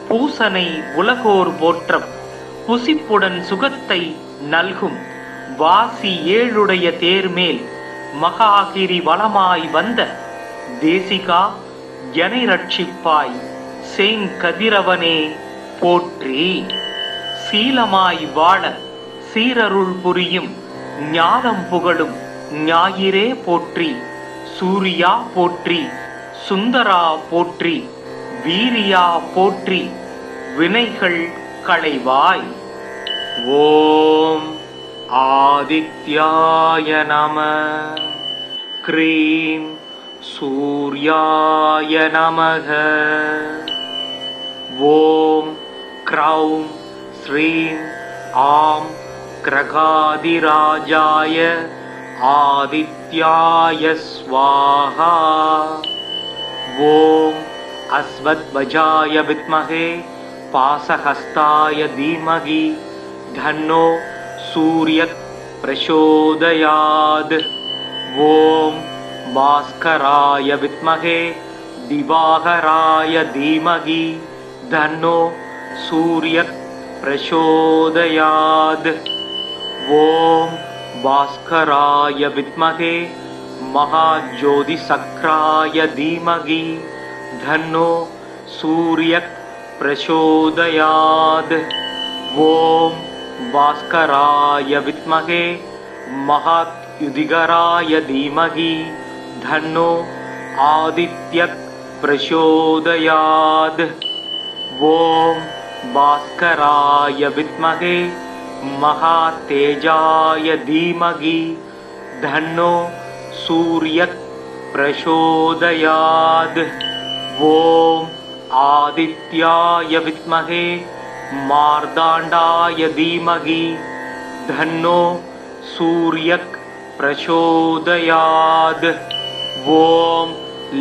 பூசனை உலகோர் போற்றம் புசிப்புடன் சுகத்தை நல்கும் வாசி ஏழுடைய தேர்மேல் மகாகிரி வளமாய் வந்த தேசிகா எனை ரட்சிப்பாய் செங்கதிரவனே போற்றி. சீலமாய் வாழ சீரருள் புரியும் ஞானம் புகழும் ஞாயிறே போற்றி. சூரியா போற்றி சுந்தரா போற்றி வீரியா போற்றி வினைகள் களைவாய். ஓம் ஆதித்யாய நம. க்ரீம் சூர்யாய நமக. ஓம் க்ரௌம் ஸ்ரீம் ஆம் கிரகாதிராஜாய ஆதித்யாய ஸ்வாஹா. ஓம் அஸ்வத்வஜாய வித்மஹே பாசஹஸ்தாய தீமகி தன்னோ சூரியத் பிரசோதயாத். ஓம் பாஸ்கராய வித்மஹே திவாகராய தீமகி தன்னோ சூரியத் பிரசோதயாத். ஓம் பாஸ்கராய வித்மஹே மகாஜோதிசக்ராய தீமகி தன்னோ सूर्यः प्रचोदयात्। ॐ भास्कराय विद्महे महात्युदिगराय धीमहि धन्नो आदित्यः प्रचोदयात्। ॐ भास्कराय विद्महे महातेजाय धीमहि धन्नो सूर्यः प्रचोदयात्। ॐ आदित्याय विद्महे मार्ताण्डाय धीमहि धन्नो सूर्यः प्रचोदयात्। ॐ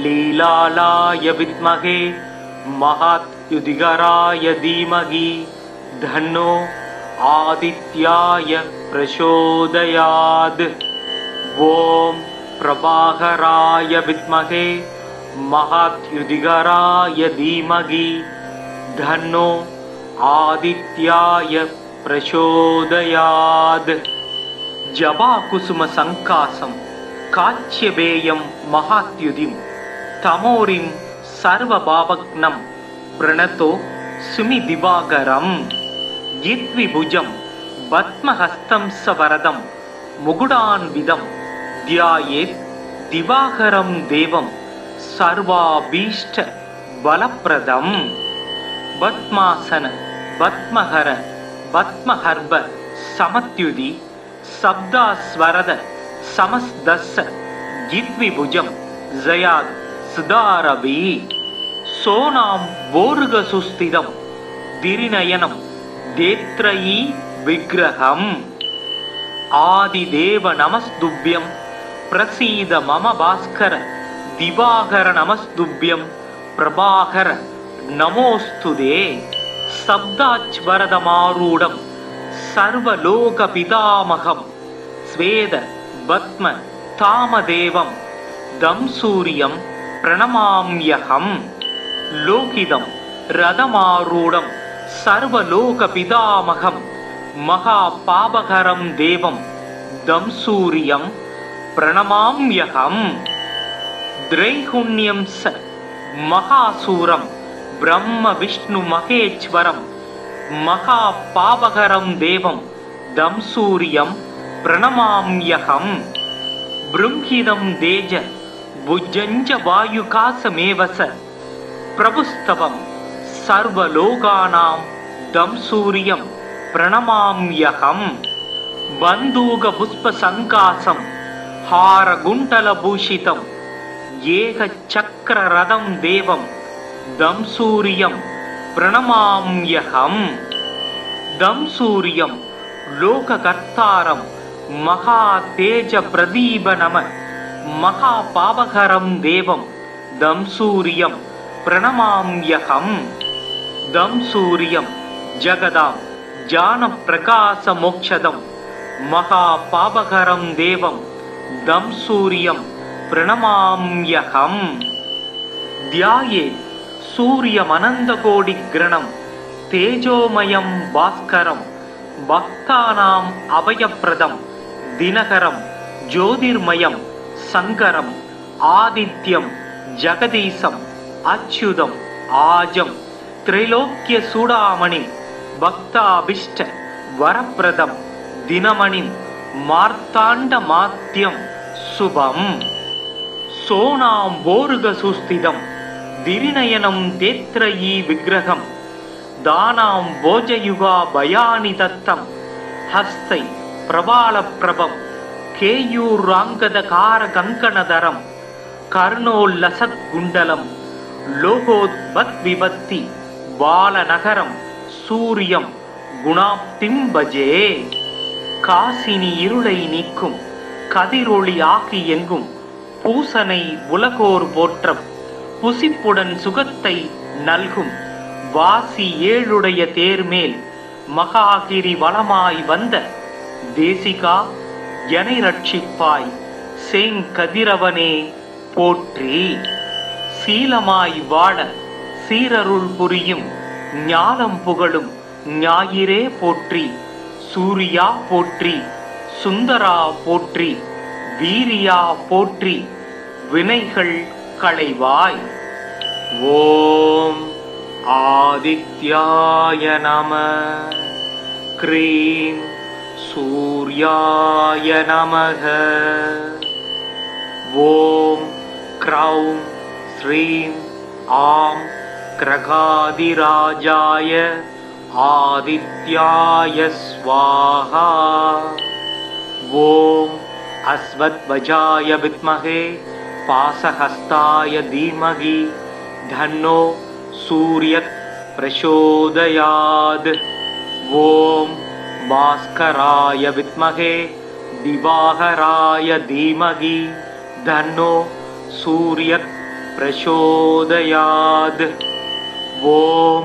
लीलालाय विद्महे महात्युदिगराय धीमहि धन्नो आदित्याय प्रचोदयात्। ॐ प्रभाकराय विद्महे महात्युदिगराय धीमहि धन्नो आदित्याय प्रचोदयात्। जपाकुसुम संकासं काच्यपेयं महात्युदिं तमोरिं सर्वभावग्नं प्रणतो सुमिदिवाकरम्। यद्विभुजं पद्महस्तं सवरदं मुकुटान्वितं ध्यायेत् दिवाकरं देवं सर्वाभीष्ट बलप्रदम्। पद्मासन पद्महर पद्महर्भ समत्युदि शब्दास्वरद समस्दस्स यद्विभुजं जयात् सुधारवि। सोनां वोर्गसुस्थितं दिरिनयनं देत्रयी विग्रहम्। आदिदेव नमस्तुभ्यं प्रसीद मम भास्कर दिवाकर नमस्तुभ्यं प्रभाकर नमोस्तुते। शब्दाच्वरदमारूढं सर्वलोकपितामहं स्वेद पद्म तामदेवं दं सूर्यं प्रणमाम्यहम्। लोकितं रथमारूढं सर्वलोकपितामहं महापापकरं देवं दं सूर्यं प्रणमाम्यहम्। त्रैगुण्यं स महासूरं ब्रह्म विष्णु महेश्वरं महापापकरं देवं दं सूर्यं प्रणमाम्यहम्। बृंहिदं तेज भुजञ्च वायुकासमेव स प्रभुस्तवं सर्वलोकानां दं सूर्यं प्रणमाम्यहम्। बन्दूकपुष्पसङ्कासं हारकुण्डलभूषितं एकचक्ररथं देवं दं सूर्यं प्रणमाम्यहम्। दं सूर्यं लोककर्तारं महातेजप्रदीपनम महापापकरं देवं दं सूर्यं प्रणमाम्यहम्। दं सूर्यं जगदां ज्ञानप्रकाशमोक्षदं महापापकरं देवं दं सूर्यं प्रणमाम्यहम्। ध्यायेत् सूर्यमनन्तकोटिग्रणं तेजोमयं भास्करं भक्तानाम् अभयप्रदं दिनकरं ज्योतिर्मयं शङ्करम् आदित्यं जगदीशम् अच्युतम् आजं त्रैलोक्यचूडामणिं भक्ताभीष्ट वरप्रदं दिनमणिं मार्ताण्डमात्यं शुभम्। सोनाम्बोरुगसुस्थितं दिरिनयनं तेत्रयी विग्रहं दानां भोजयुगा भयानि दत्तं हस्तै प्रबालप्रभं केयूराङ्गदकारकङ्कणधरं कर्णोल्लसत्कुण्डलं लोकोद्भद्विभक्ति बालनगरं सूर्यं गुणाप्तिं भजे। காசினி இருளை நீக்கும் கதிரொளி ஆகி எங்கும் பூசனை உலகோர் போற்றம் புசிப்புடன் சுகத்தை நல்கும் வாசி ஏழுடைய தேர்மேல் மகாகிரி வளமாய் வந்த தேசிகா எனை ரட்சிப்பாய் செங்கதிரவனே போற்றி. சீலமாய் வாழ சீரருள் புரியும் ஞானம் புகழும் ஞாயிறே போற்றி. சூரியா போற்றி, சுந்தரா போற்றி, வீரியா போற்றி, வினைகள் களைவாய். ஓம் आदित्याय नमः। क्रीं सूर्याय नमः। ॐ क्रौं श्रीं आं क्रगादिराजाय आदित्याय स्वाहा। ॐ अश्वध्वजाय विद्महे पाशहस्ताय धीमहि धन्नो सूर्यः प्रचोदयात्। ॐ भास्कराय विद्महे दिवाकराय धीमहि धन्नो सूर्यः प्रचोदयात्। ॐ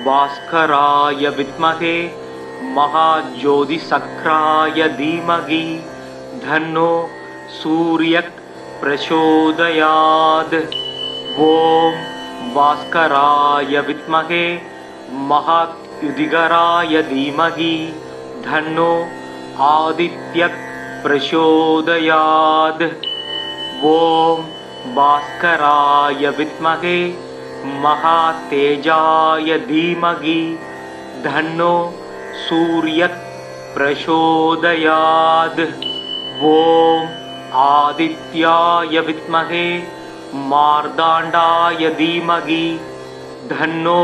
भास्कराय विद्महे महाज्योतिषक्राय धीमहि धन्नो सूर्यः प्रचोदयात्। ॐ भास्कराय विद्महे महाद्युतिकराय धीमहि धन्नो आदित्यः प्रचोदयात्। ॐ भास्कराय विद्महे महातेजाय धीमहि धन्नो सूर्यः प्रचोदयात्। ॐ आदित्याय विद्महे मार्ताण्डाय धीमहि धन्नो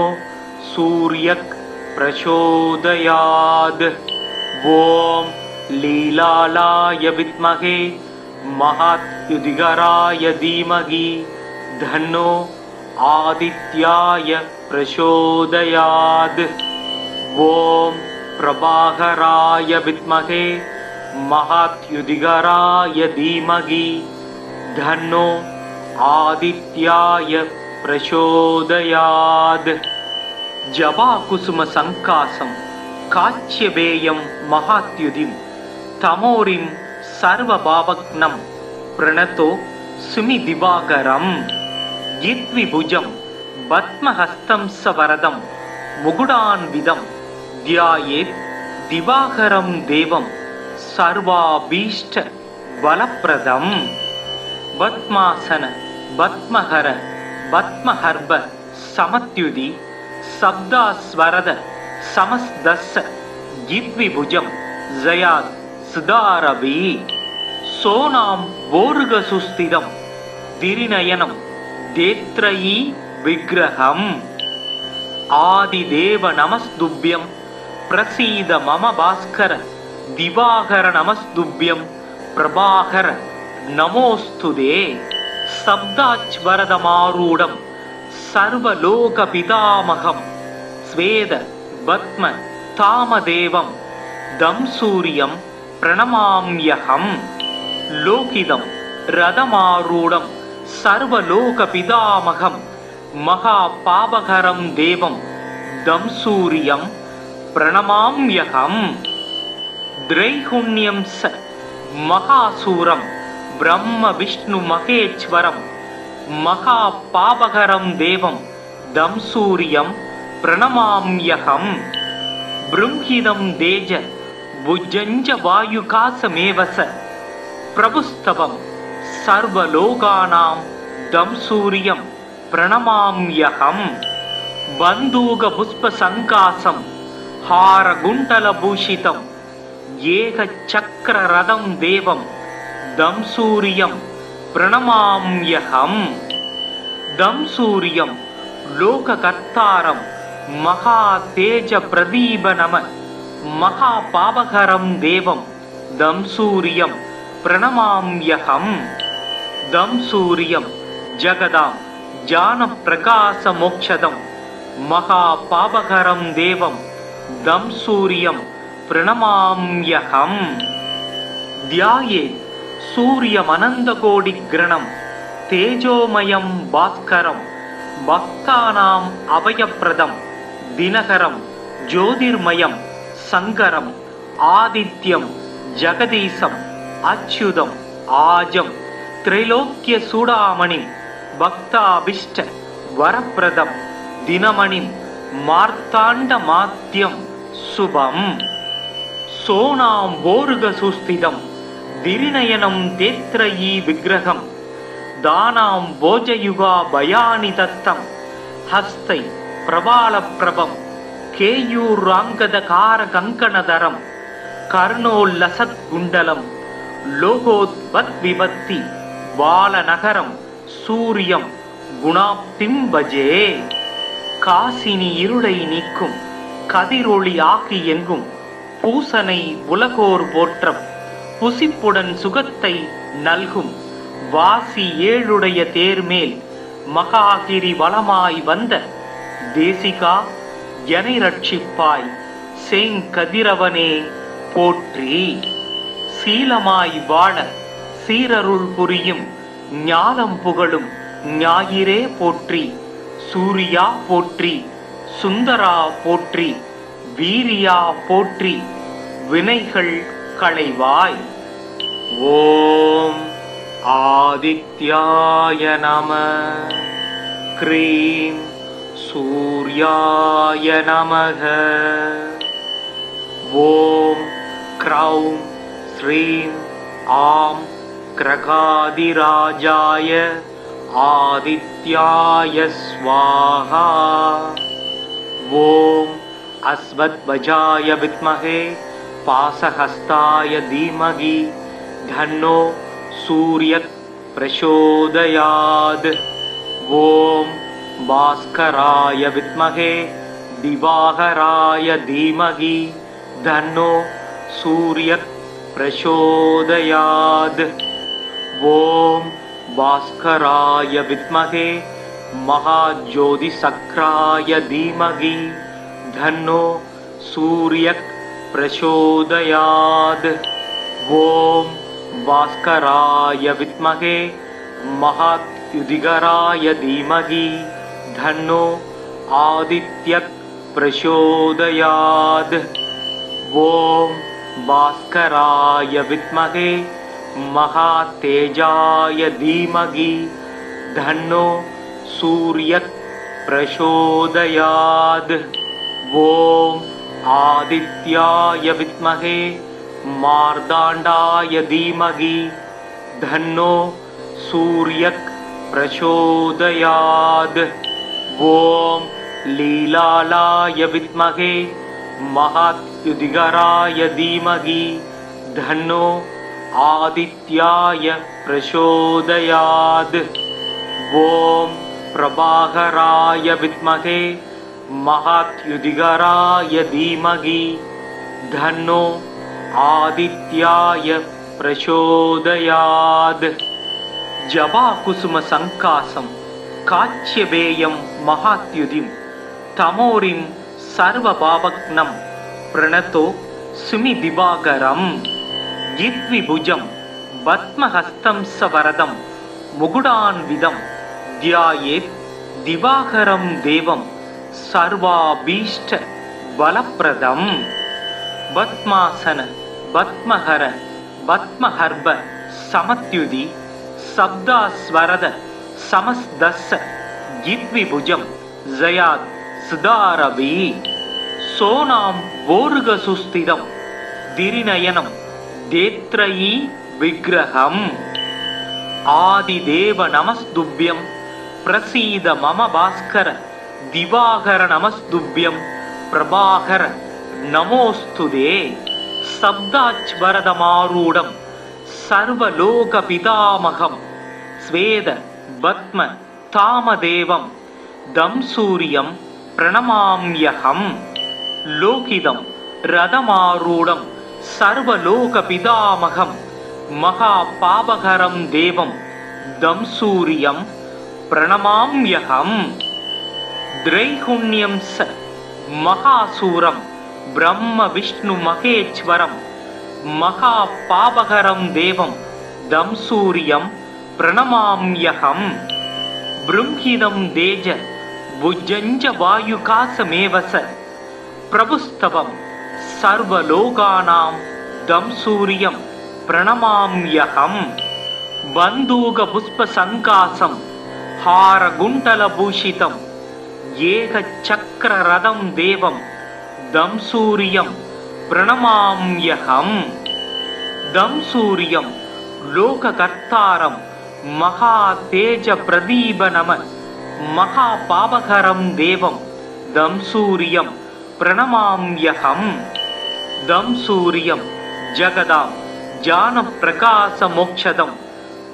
सूर्यः प्रचोदयात्। ॐ लीलालाय विद्महे महाद्युतिकराय धीमहि धन्नो आदित्याय प्रचोदयात्। ॐ प्रभाकराय विद्महे महाद्युतिकराय धीमहि धन्नो आदित्याय प्रचोदयात्। जपाकुसुम संकासं काच्यवेयं महाद्युतिं तमोरिं सर्वभावग्नं प्रणतो सुमि दिवाकरं। यद्विभुजं पद्महस्तं सवरदं मुकुटान्वितं ध्यायेत् दिवाकरं देवं सर्वाभीष्ट बलप्रदम्। पद्मासन पद्महर पद्महर्भ समत्युति शब्दास्वरद समस्तस्य यद्विभुजं जयात् सुधारवि। सोनां भोर्गसुस्थितं दिरिनयनं देत्रयी विग्रहम्। आदिदेव नमस्तुभ्यं प्रसीद मम भास्कर दिवाकर नमस्तुभ्यं प्रभाकर नमोस्तुते। शब्दाच्वरदमारूढं सर्वलोकपितामहं स्वेद पद्म तामदेवं दं सूर्यं प्रणमाम्यहम्। लोकितं रथमारूढं सर्वलोकपितामहं महापापहरं देवं दं सूर्यं प्रणमाम्यहम्। त्रैगुण्यं स महासूरं ब्रह्म विष्णु महेश्वरं महापापहरं देवं दं सूर्यं प्रणमाम्यहम्। बृंहिदं तेज भुजञ्च वायुकासमेव स प्रभुस्तवं सर्वलोकानां दं सूर्यं प्रणमाम्यहम्। बन्दूकपुष्पसङ्कासं हारकुण्डलभूषितं एकचक्ररथं देवं दं सूर्यं प्रणमाम्यहम्। दं सूर्यं लोककर्तारं महातेजप्रदीपनम महापापहरं देवं दं सूर्यं प्रणमाम्यहम्। दं सूर्यं जगदां ज्ञानप्रकाशमोक्षदं महापापहरं देवं दं सूर्यं प्रणमाम्यहम्। ध्यायेत् सूर्यमनन्तकोटिग्रणं तेजोमयं भास्करं भक्तानाम् अभयप्रदं दिनकरं ज्योतिर्मयं शङ्करम् आदित्यं जगदीशम् अच्युतम् आजं त्रैलोक्यचूडामणिं भक्ताभीष्ट वरप्रदं दिनमणिं मार्ताण्डमाद्यं शुभम्। सोनाम्भोर्गसुस्थितं दिरिनयनं तेत्रयी विग्रहं दानां भोजयुगा भयानि दत्तं हस्तै பிரபாலப்பிரபம் கேயூராங்கதகார கங்கணதரம் கர்ணோல்லசத் குண்டலம் லோகோத்வத் விபத்தி பாலநகரம் சூரியம் குணாப்திம் பஜே. காசினி இருளை நீக்கும் கதிரொளி ஆகி எங்கும் பூசனை உலகோர் போற்றம் புசிப்புடன் சுகத்தை நல்கும் வாசி ஏழுடைய தேர்மேல் மகாகிரி வளமாய் வந்த தேசிகா எனை ரட்சிப்பாய் செங்கதிரவனே போற்றி. சீலமாய் வாழ சீரருள் புரியும் ஞானம் புகழும் ஞாயிறே போற்றி. சூரியா போற்றி, சுந்தரா போற்றி, வீரியா போற்றி, வினைகள் களைவாய். ஓம் ஆதித்யாய நம. க்ரீம் சூர்யாய நமக. ஓம் க்ரௌம் ஸ்ரீம் ஆம் கிரகாதிராஜாய ஆதித்யாய ஸ்வாஹா. ஓம் அஸ்வத்வஜாய வித்மஹே பாசஹஸ்தாய தீமகி தன்னோ சூர்யத் பிரசோதயாத். ஓம் பாஸ்கராய வித்மஹே திவாகராய தீமகி தன்னோ சூர்யத் பிரசோதயாத். ஓம் பாஸ்கராய வித்மஹே மகாஜோதிசக்ராய தீமகி தன்னோ சூர்யத் பிரசோதயாத். ஓம் பாஸ்கராய வித்மஹே மகாத்யுதிகராய தீமகி தன்னோ ஆதித்யத் பிரசோதயாத். ஓம் பாஸ்கராய வித்மஹே மகாதேஜாய தீமகி தன்னோ சூர்யத் பிரசோதயாத். ஓம் ஆதித்யாய வித்மஹே மார்தாண்டாய தீமகி தன்னோ சூர்யத் பிரசோதயாத். ஓம் லீலாலாய வித்மஹே மகாத்யுதிகராய தீமகி தன்னோ ஆதித்யாய பிரசோதயாத். ஓம் பிரபாகராய வித்மஹே மகாத்யுதிகராய தீமகி தன்னோ ஆதித்யாய பிரசோதயாத். ஜபா குசும சங்காசம் காச்சியபேயம் மகாத்யுதிம் தமோரிம் சர்வபாவக்னம் பிரணதோ சுமி திவாகரம். யித்விபுஜம் பத்மஹஸ்தம் சவரதம் முகுடான்விதம் தியாயேத் திவாகரம் தேவம் சர்வாபீஷ்ட பலப்ரதம். பத்மாசன பத்மஹர பத்மஹர்ப சமத்யுதி சப்தாஸ்வரத சமஸ்தஸ்ஸ யித்விபுஜம் ஜயாத் சுதாரவி. சோனாம் ஓருக சுஸ்திதம் திரிநயனம் தேத்ரயீ விக்கிரகம். ஆதிதேவ நமஸ்துப்யம் பிரசீத மம பாஸ்கர திவாகர நமஸ்துப்யம் பிரபாகர நமோஸ்துதே. சப்தாச்வரதமாரூடம் சர்வலோக பிதாமகம் ஸ்வேத பத்ம தாமதேவம் தம் சூரியம் பிரணமாம்யகம். லோகிதம் ரதமாரூடம் சர்வலோக பிதாமகம் மகா பாபகரம் தேவம் தம் சூரியம் பிரணமாம்யகம். திரைகுண்யம் ச மகாசூரம் பிரம்ம விஷ்ணு மகேஸ்வரம் மகா பாபகரம் தேவம் தம் சூரியம் பிரணமாம்யகம். ப்ரும்ஹிதம் தேஜ புஜ்ஜஞ்ச வாயுகாசமேவச பிரபுஸ்தவம் சர்வலோகானாம் தம் சூரியம் பிரணமாம்யகம். பந்தூக புஷ்ப சங்காசம் ஹார குண்டல பூஷிதம் ஏக சக்கர ரதம் தேவம் தம் சூரியம் பிரணமாம்யகம். தம் சூரியம் லோககர்த்தாரம் மகா தேஜ பிரதீப நம மகா பாபகரம் தேவம் दं सूर्यं प्रणमाम्यहम् दं सूर्यं जगदां ज्ञानप्रकाशमोक्षदं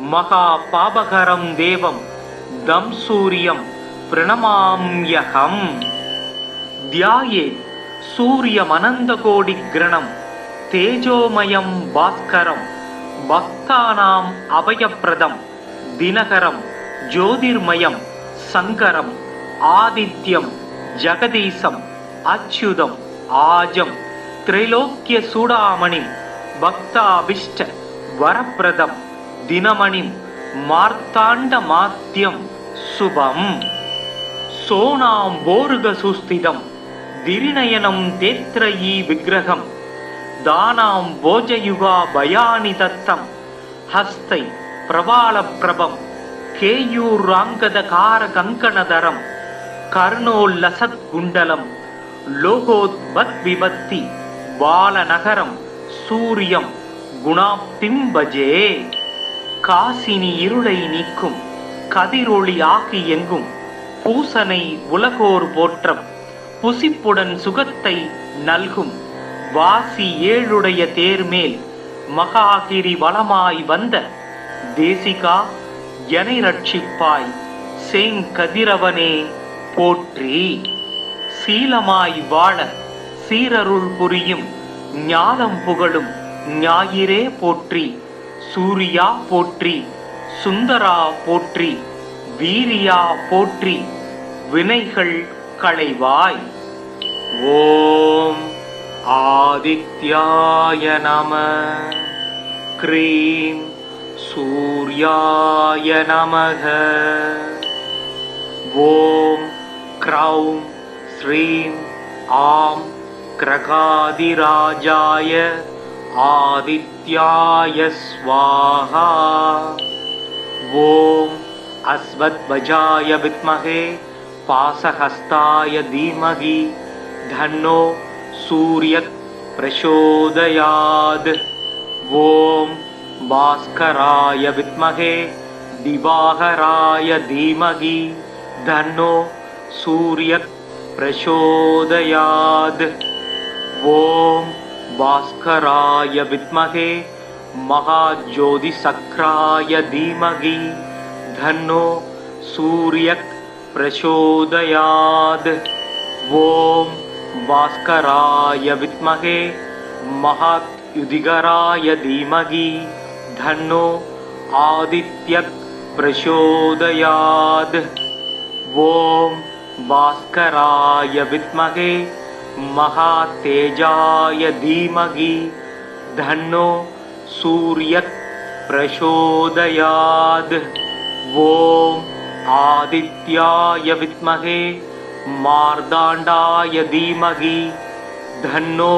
महापापहरं देवं दं सूर्यं प्रणमाम्यहम् ध्यायेत् सूर्यमनन्तकोटिग्रणं तेजोमयं भास्करं भक्तानाम् अभयप्रदं दिनकरं ज्योतिर्मयं शङ्करम् आदित्यं जगदीशम् अच्युतम् आजं त्रैलोक्यचूडामणिं भक्ताभीष्ट वरप्रदं दिनमणिं मार्ताण्डमाद्यं शुभम् सोनाम्बोरुगसुस्थितं दिरिनयनं तेत्रयी विग्रहं दानां भोजयुगा भयानि दत्तं हस्तै प्रवालप्रभं केयूराङ्गदकारकङ्कणधरं कर्णोल्लसत्कुण्डलं लोकोद्भद्विभक्ति बालनगरं सूर्यं गुणाप्तिं भजे காசினி இருளை நீக்கும் கதிரொளி ஆகி எங்கும் பூசனை உலகோர் போற்றம் புசிப்புடன் சுகத்தை நல்கும் வாசி ஏழுடைய தேர்மேல் மகாகிரி வளமாய் வந்த தேசிகா எனை ரட்சிப்பாய் செங்கதிரவனே போற்றி சீலமாய் வாழ சீரருள் புரியும் ஞானம் புகழும் ஞாயிறே போற்றி சூரியா போற்றி சுந்தரா போற்றி வீரியா போற்றி வினைகள் களைவாய் ஓம் ஆதித்யாய நம க்ரீம் சூர்யாய நமக ஓம் க்ரௌம் ஸ்ரீம் ஆம் கிரகாதிராஜாய आदित्याय स्वाहा ओम अस्वत्वजाय विद्महे पाशहस्ताय धीमहि धन्नो सूर्यः प्रचोदयात् ओम भास्कराय विद्महे दिवाकराय धीमहि धन्नो सूर्यः प्रचोदयात् ओम भास्कराय विद्महे महाज्योतिषक्राय धीमहि धन्नो सूर्यः प्रचोदयात् ओम भास्कराय विद्महे महायुधिकराय धीमहि धन्नो आदित्यः प्रचोदयात् ओम भास्कराय विद्महे महातेजाय धीमहि धन्नो सूर्यः प्रचोदयात् ओम आदित्याय विद्महे मार्ताण्डाय धीमहि धन्नो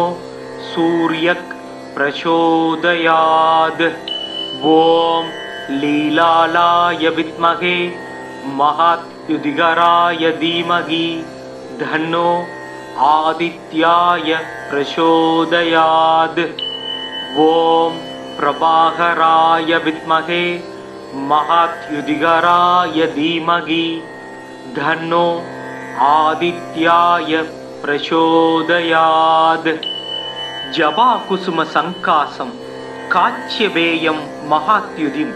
सूर्यः प्रचोदयात् ओम लीलालाय विद्महे महायुधिकराय धीमहि धन्नो आदित्याय प्रचोदयात् ओम प्रभाकराय विद्महे महायुधिकराय धीमहि धन्नो आदित्याय प्रचोदयात् जपाकुसुम संकासं काच्यवेयं महात्युतिं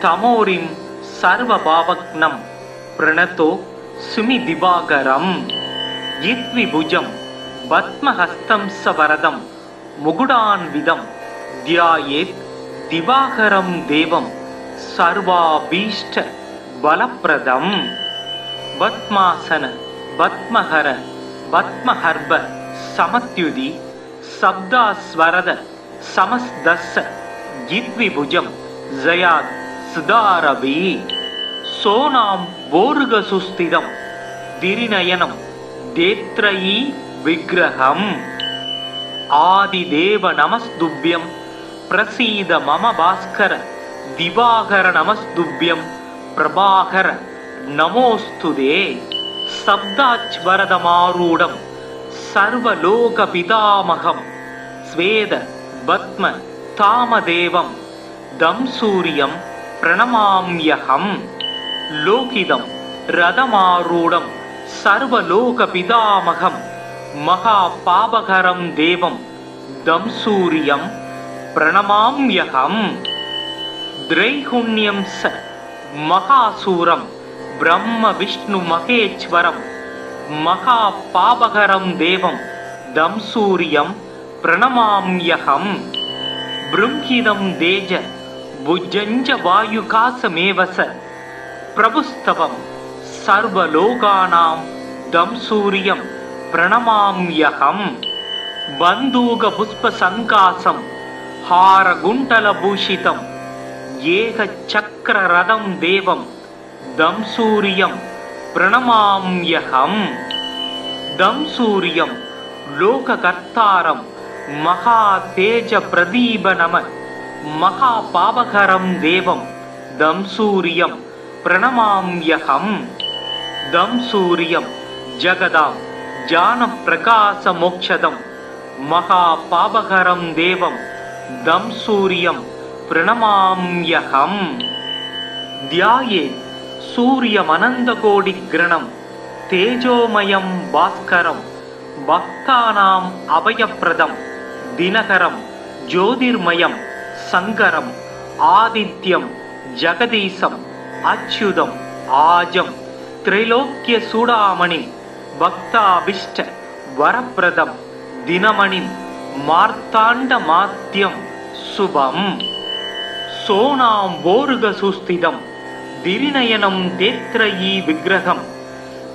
तमोरिं सर्वभावग्नं प्रणतो सुमिदिवाकरम् यद्विभुजं पद्महस्तं सवरदं मुकुटान्वितं ध्यायेत् दिवाकरं देवं सर्वाभीष्ट बलप्रदं पद्मासन पद्महर पद्महर्भ समत्युदि शब्दास्वरद समस्दस्स यद्विभुजं जयात् सुदारवि सोनां बोर्गसुस्थितं दिरिनयनं देत्रयी विग्रहम् आदिदेव नमस्तुभ्यं प्रसीद मम भास्कर दिवाकर नमस्तुभ्यं प्रभाकर नमोस्तुते शब्दाच्वरदमारूढं सर्वलोकपितामहं स्वेद पद्म तामदेवं दं सूर्यं प्रणमाम्यहम् लोकितं रथमारूढं सर्वलोकपितामहं महापापहरं देवं दं सूर्यं प्रणमाम्यहम् त्रैगुण्यं स महासूरं ब्रह्म विष्णु महेश्वरं महापापहरं देवं दं सूर्यं प्रणमाम्यहम् ब्रह्मिदं तेज भुजञ्च वायुकासमेव स प्रभुस्तवं सर्वलोकानां दं सूर्यं प्रणमाम्यहम् बन्दूकपुष्पसङ्कासं हारगुण्टलभूषितं एकचक्ररथं देवं दं सूर्यं प्रणमाम्यहम् दं सूर्यं लोककर्तारं महातेजप्रदीपनम महापापहरं देवं दं सूर्यं प्रणमाम्यहम् दं सूर्यं जगदां ज्ञानप्रकाशमोक्षदं महापापहरं देवं दं सूर्यं प्रणमाम्यहम् ध्याये सूर्यमनन्तकोटिग्रणं तेजोमयं भास्करं भक्तानाम् अभयप्रदं दिनकरं ज्योतिर्मयं शङ्करम् आदित्यं जगदीशम् अच्युतम् आजं त्रैलोक्यचूडामणिं भक्ताभीष्ट वरप्रदं दिनमणिं मार्ताण्डमाद्यं शुभम् सोनाम्बोरुगसुस्थितं दिरिनयनं तेत्रयी विग्रहं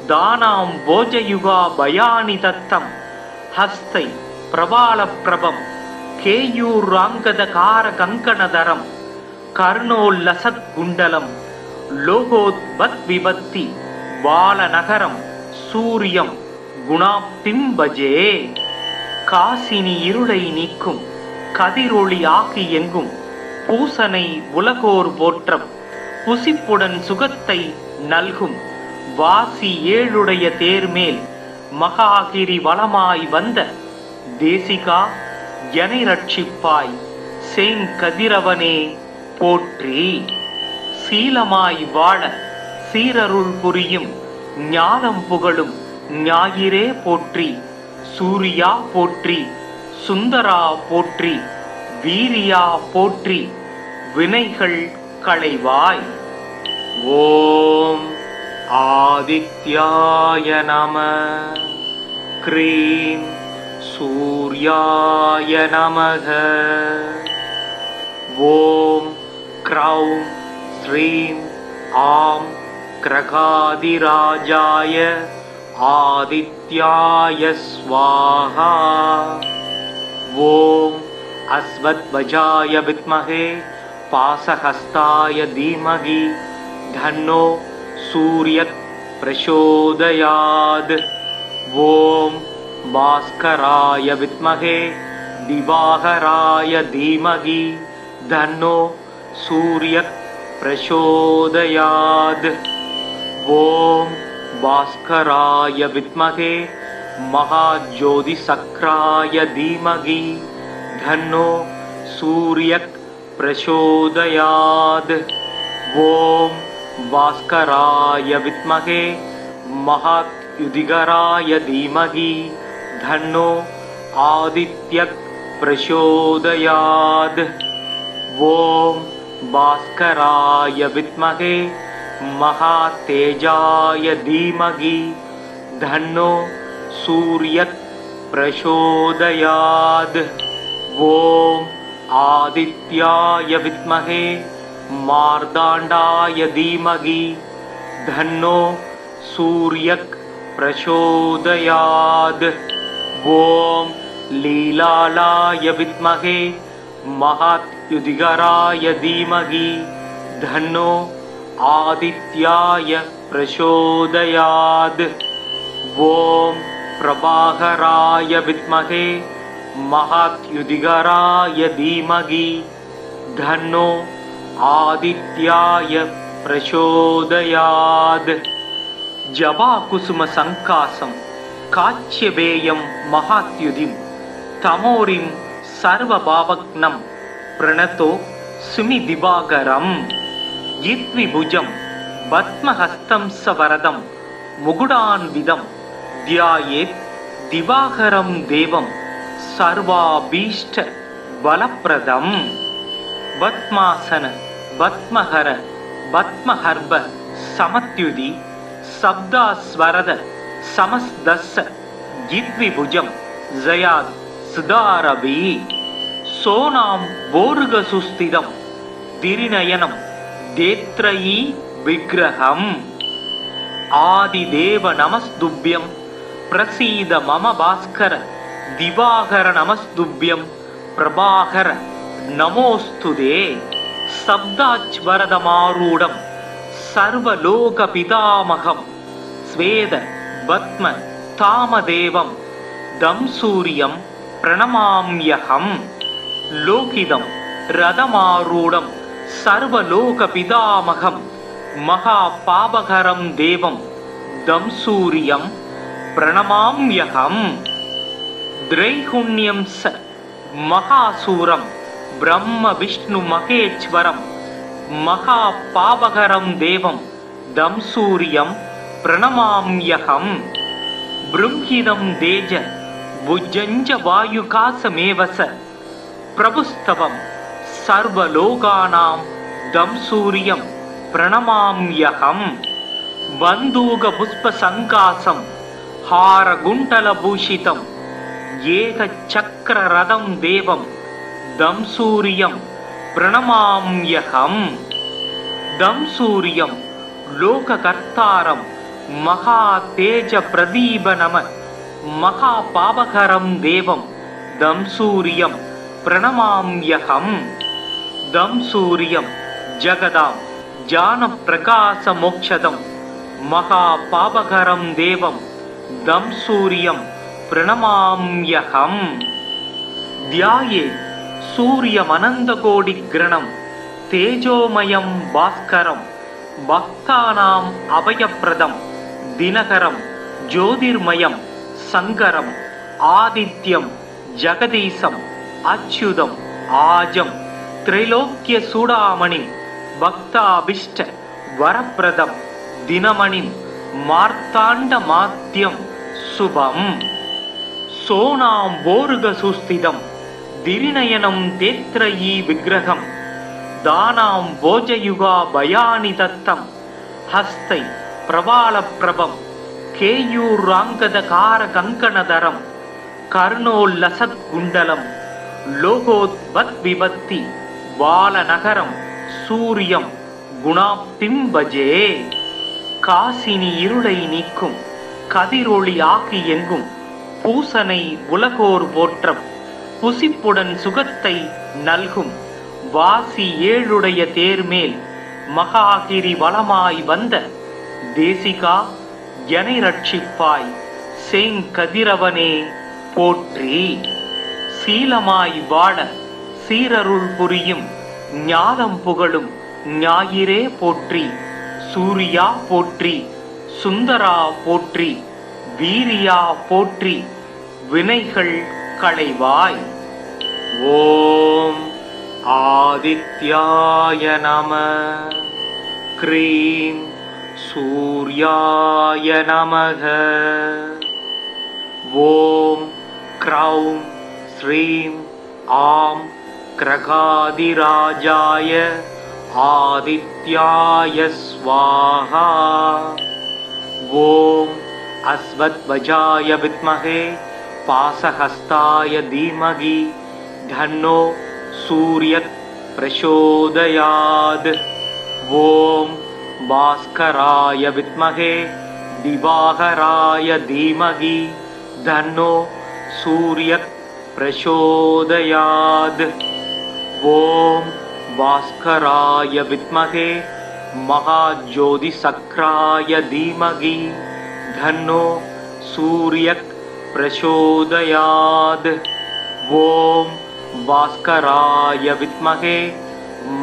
दानां भोजयुगा भयानि दत्तं हस्तै प्रबालप्रभं केयूराङ्गदकारकङ्कणधरं कर्णोल्लसत्कुण्डलं लोकोद्भत्विभत्ति बालनगरं सूर्यं गुणाप्तिं भजे காசினி இருளை நீக்கும் கதிரொளி ஆகி எங்கும் பூசனை உலகோர் போற்றம் புசிப்புடன் சுகத்தை நல்கும் வாசி ஏழுடைய தேர்மேல் மகாகிரி வளமாய் வந்த தேசிகா எனை ரட்சிப்பாய் செங்கதிரவனே போற்றி சீலமாய் வாழ சீரருள் புரியும் ஞானம் புகழும் ஞாயிறே போற்றி சூரியா போற்றி சுந்தரா போற்றி வீரியா போற்றி வினைகள் களைவாய் ஓம் ஆதித்யாய நம க்ரீம் சூர்யாய நமக ஓம் க்ரௌம் ஸ்ரீம் ஆம் கிரகாதிராஜாய आदित्याय स्वाहा ओम अस्वत्वजाय विद्महे पाशहस्ताय धीमहि धन्नो सूर्यः प्रचोदयात् ओम भास्कराय विद्महे दिवाकराय धीमहि धन्नो सूर्यः प्रचोदयात् ओम भास्कराय विद्महे महाज्योतिसक्राय धीमहि धन्नो सूर्यः प्रचोदयात् ओम भास्कराय विद्महे महायुधिकराय धीमहि धन्नो आदित्यः प्रचोदयात् ओम भास्कराय विद्महे महातेजाय धीमहि धन्नो सूर्यः प्रचोदयात् ओम आदित्याय विद्महे मार्ताण्डाय धीमहि धन्नो सूर्यः प्रचोदयात् ओम लीलालाय विद्महे महायुधिकराय धीमहि धन्नो आदित्याय प्रचोदयात् ओम प्रभाकराय विद्महे महायुधिकराय धीमहि धन्नो आदित्याय प्रचोदयात् जवाकुसुम संकासं काच्यवेयं महात्युधिं तमोरिं सर्वभावग्नं प्रणतो सुमि दिवाकरम् इत्विभुजं पद्महस्तं सवरदं मुकुडान्वितं ध्यायेत् दिवाकरं देवं सर्वाभीष्ट बलप्रदम्। पद्मासन पद्महर पद्महर्भ समत्युदि शब्दास्वरद समस्दस्स गिद्विभुजं जयात् सुधारवि। सोनां बोर्गसुस्थितं दिरिनयनं देत्रयी विग्रहम्। आदिदेव नमस्तुभ्यं प्रसीद मम भास्कर दिवाकर नमस्तुभ्यं प्रभाकर नमोस्तुते। शब्दाच्वरदमारूढं सर्वलोकपितामहं स्वेद पद्म तामदेवं दं सूर्यं प्रणमाम्यहम्। लोकितं रथमारूढं सर्वलोकपितामहं महापापकरं देवं दं सूर्यं प्रणमाम्यहम्। त्रैगुण्यं स महासूरं ब्रह्म विष्णु महेश्वरं महापापकरं देवं दं सूर्यं प्रणमाम्यहम्। बृंहिदं तेज भुजञ्च वायुकासमेव स प्रभुस्तवं सर्वलोकानां दं सूर्यं प्रणमाम्यहम्। बन्दूकपुष्पसङ्कासं हारकुण्डलभूषितं एकचक्ररथं देवं दं सूर्यं प्रणमाम्यहम्। दं सूर्यं लोककर्तारं महातेजप्रदीपनम महापापकरं देवं दं सूर्यं प्रणमाम्यहम्। दं सूर्यं जगदां ज्ञानप्रकाशमोक्षदं महापापकरं देवं दं सूर्यं प्रणमाम्यहम्। ध्यायेत् सूर्यमनन्तकोटिग्रणं तेजोमयं भास्करं भक्तानाम् अभयप्रदं दिनकरं ज्योतिर्मयं शङ्करम् आदित्यं जगदीशम् अच्युतम् आजं त्रैलोक्यचूडामणिं भक्ताभीष्ट वरप्रदं दिनमणिं मार्ताण्डमाद्यं शुभम्। सोनाम्बोर्गसुस्थितं दिरिनयनं देत्रयी विग्रहं दानां भोजयुगा भयानि दत्तं हस्तै प्रवालप्रभं केयूराङ्गदकारकङ्कणधरं कर्णोल्लसत्कुण्डलं लोकोद्भद्विभक्ति बालनगरं सूर्यं गुणाप्तिं भजे। காசினி இருளை நீக்கும் கதிரொளி ஆகி எங்கும் பூசனை உலகோர் போற்றம் புசிப்புடன் சுகத்தை நல்கும் வாசி ஏழுடைய தேர்மேல் மகாகிரி வளமாய் வந்த தேசிகா எனை ரட்சிப்பாய் செங்கதிரவனே போற்றி. சீலமாய் வாழ சீரருள் புரியும் ஞானம் புகழும் ஞாயிறே போற்றி. சூரியா போற்றி, சுந்தரா போற்றி, வீரியா போற்றி, வினைகள் களைவாய். ஓம் ஆதித்யாய நம. க்ரீம் சூர்யாய நமக. ஓம் க்ரௌம் ஸ்ரீம் ஆம் கிரகாதிராஜாய ஆதித்யாய ஸ்வாஹா. ஓம் அஸ்வத்வஜாய வித்மஹே பாசஹஸ்தாய தீமகி தன்னோ சூர்யத் பிரசோதயாத். ஓம் பாஸ்கராய வித்மஹே திவாகராய தீமகி தன்னோ சூர்யத் பிரசோதயாத். ஓம் भास्कराय विद्महे महाज्योतिसक्राय धीमहि धन्नो सूर्यः प्रचोदयात्. ओम भास्कराय विद्महे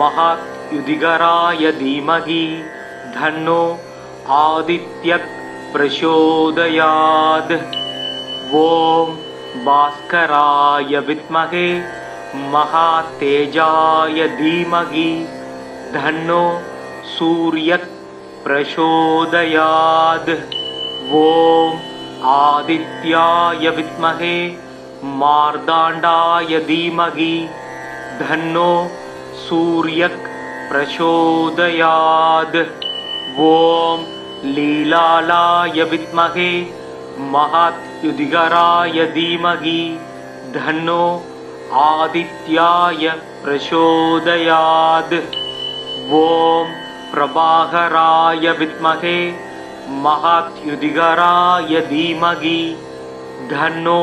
महायुधिकराय धीमहि धन्नो आदित्यः प्रचोदयात्. ओम भास्कराय विद्महे महातेजाय धीमहि धन्नो सूर्यः प्रचोदयात्. ஓம் ஆதித்யாய வித்மகே மார்தாண்டாய தீமகி தன்னோ சூரியக் பிரசோதயாத். ஓம் லீலாலாய வித்மகே மகாத்யுதிகராய தீமகி தன்னோ ஆதித்யாய பிரசோதயாத். ஓம் பிரபாகராய வித்மகே மகாத்யுதிகராய தீமகி தன்னோ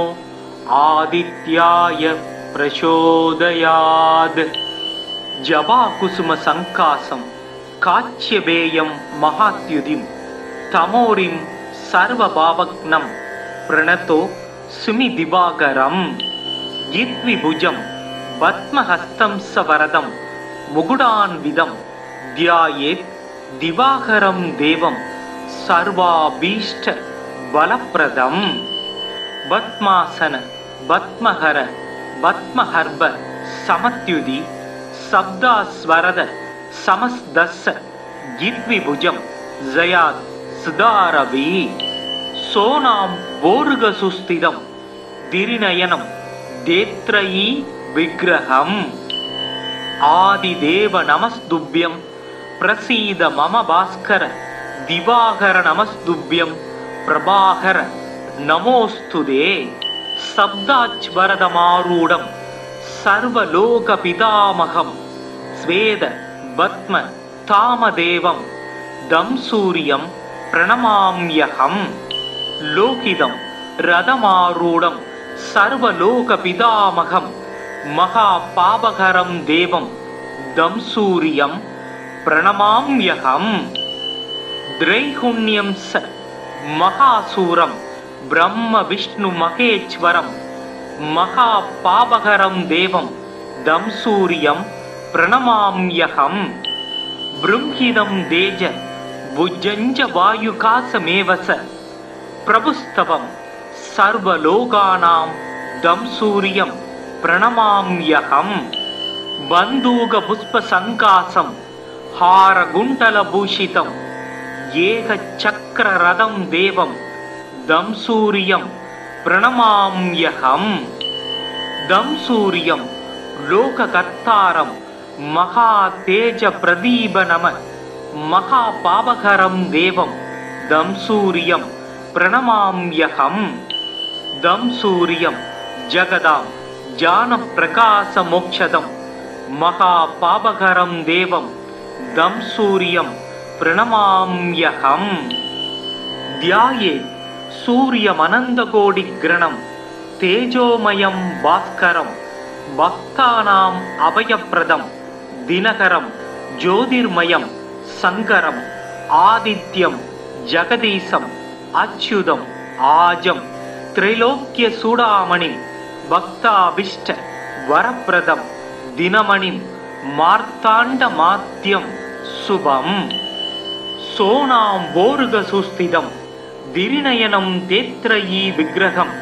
ஆதித்யாய பிரசோதயாத். ஜபா குசும சங்காசம் காச்சியபேயம் மகாத்யுதிம் தமோரிம் சர்வபாவக்னம் பிரணதோ சுமி திவாகரம். யித்விபுஜம் பத்மஹஸ்தம் சவரதம் முகுடான்விதம் தியாயேத் திவாகரம் தேவம் சர்வாபீஷ்ட பலப்ரதம். பத்மாசன பத்மஹர பத்மஹர்ப சமத்யுதி சப்தாஸ்வரத சமஸ்தஸ்ஸ யித்விபுஜம் ஜயாத் சுதாரவி. சோனாம் போருகசுஸ்திதம் திரிநயனம் தேத்ரயீ விக்கிரகம். ஆதிதேவ நமஸ்துப்யம் பிரசீத மம பாஸ்கர திவாகர நமஸ்துப்யம் பிரபாகர நமோஸ்துதே. சப்தாச்வரதமாரூடம் சர்வலோக பிதாமகம் ஸ்வேத பத்ம தாமதேவம் தம் சூரியம் பிரணமாம்யகம். லோகிதம் ரதமாரூடம் சர்வலோக பிதாமகம் மகா பாபகரம் தேவம் தம் சூரியம் பிரணமாம்யகம். திரைகுண்யம் ச மகாசூரம் பிரம்ம விஷ்ணு மகேஸ்வரம் மகா பாபகரம் தேவம் தம் சூரியம் பிரணமாம்யகம். ப்ரும்ஹிதம் தேஜ புஜ்ஜஞ்ச வாயுகாசமேவச பிரபுஸ்தவம் சர்வலோகானாம் தம் சூரியம் பிரணமாம்யகம். பந்தூக புஷ்ப சங்காசம் ஹாரகுண்டலபூஷிதம் ஏக சக்கர ரதம் தேவம் தம் சூரியம் பிரணமாம்யகம். தம் சூரியம் லோககர்த்தாரம் மகா தேஜ பிரதீப நம மகா பாபகரம் தேவம் தம் சூரியம் பிரணமாம்யகம். தம் சூரியம் ஜகதாம் ஜான பிரகாச மோக்ஷதம் மகா பாபகரம் தேவம் தம் சூரியம் பிரணமாம்யகம். தியாயே சூரியமனந்தகோடி கிரணம் தேஜோமயம் பாஸ்கரம் பக்தானாம் அபயப்பிரதம் தினகரம் ஜோதிர்மயம் சங்கரம் ஆதித்யம் ஜகதீசம் அச்சுதம் ஆஜம் திரைலோக்கிய சூடாமணிம் பக்தாபிஷ்ட வரப்பிரதம் தினமணிம் மார்த்தாண்ட மாத்யம் சுபம். சோனாம் போருக சுஸ்திதம் திரிநயனம் தேத்ரயீ விக்கிரகம்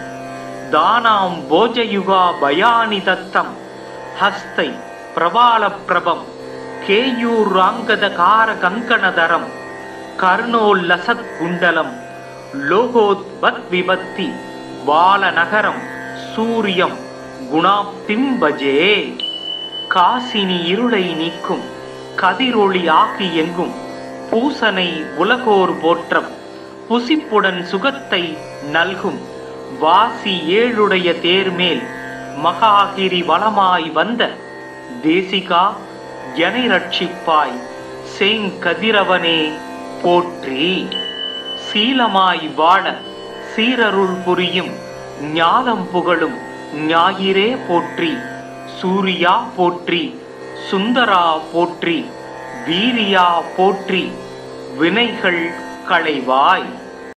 தானாம் போஜயுகா பயானி தத்தம் ஹஸ்தை பிரபாலப்பிரபம் கேயூராங்கதகார கங்கணதரம் கர்ணோல்லசத் குண்டலம் லோகோத்பத் விபத்தி பாலநகரம் சூரியம் குணாப்திம் பஜே. காசினி இருளை நீக்கும் கதிரொளி ஆகி எங்கும் பூசனை உலகோர் போற்றம் புசிப்புடன் சுகத்தை நல்கும் வாசி ஏழுடைய தேர்மேல் மகாகிரி வளமாய் வந்த தேசிகா எனை ரட்சிப்பாய் செங்கதிரவனே போற்றி. சீலமாய் வாழ சீரருள் புரியும் ஞானம் புகழும் ஞாயிறே போற்றி. சூரியா போற்றி சுந்தரா போற்றி வீரியா போற்றி வினைகள் களைவாய்.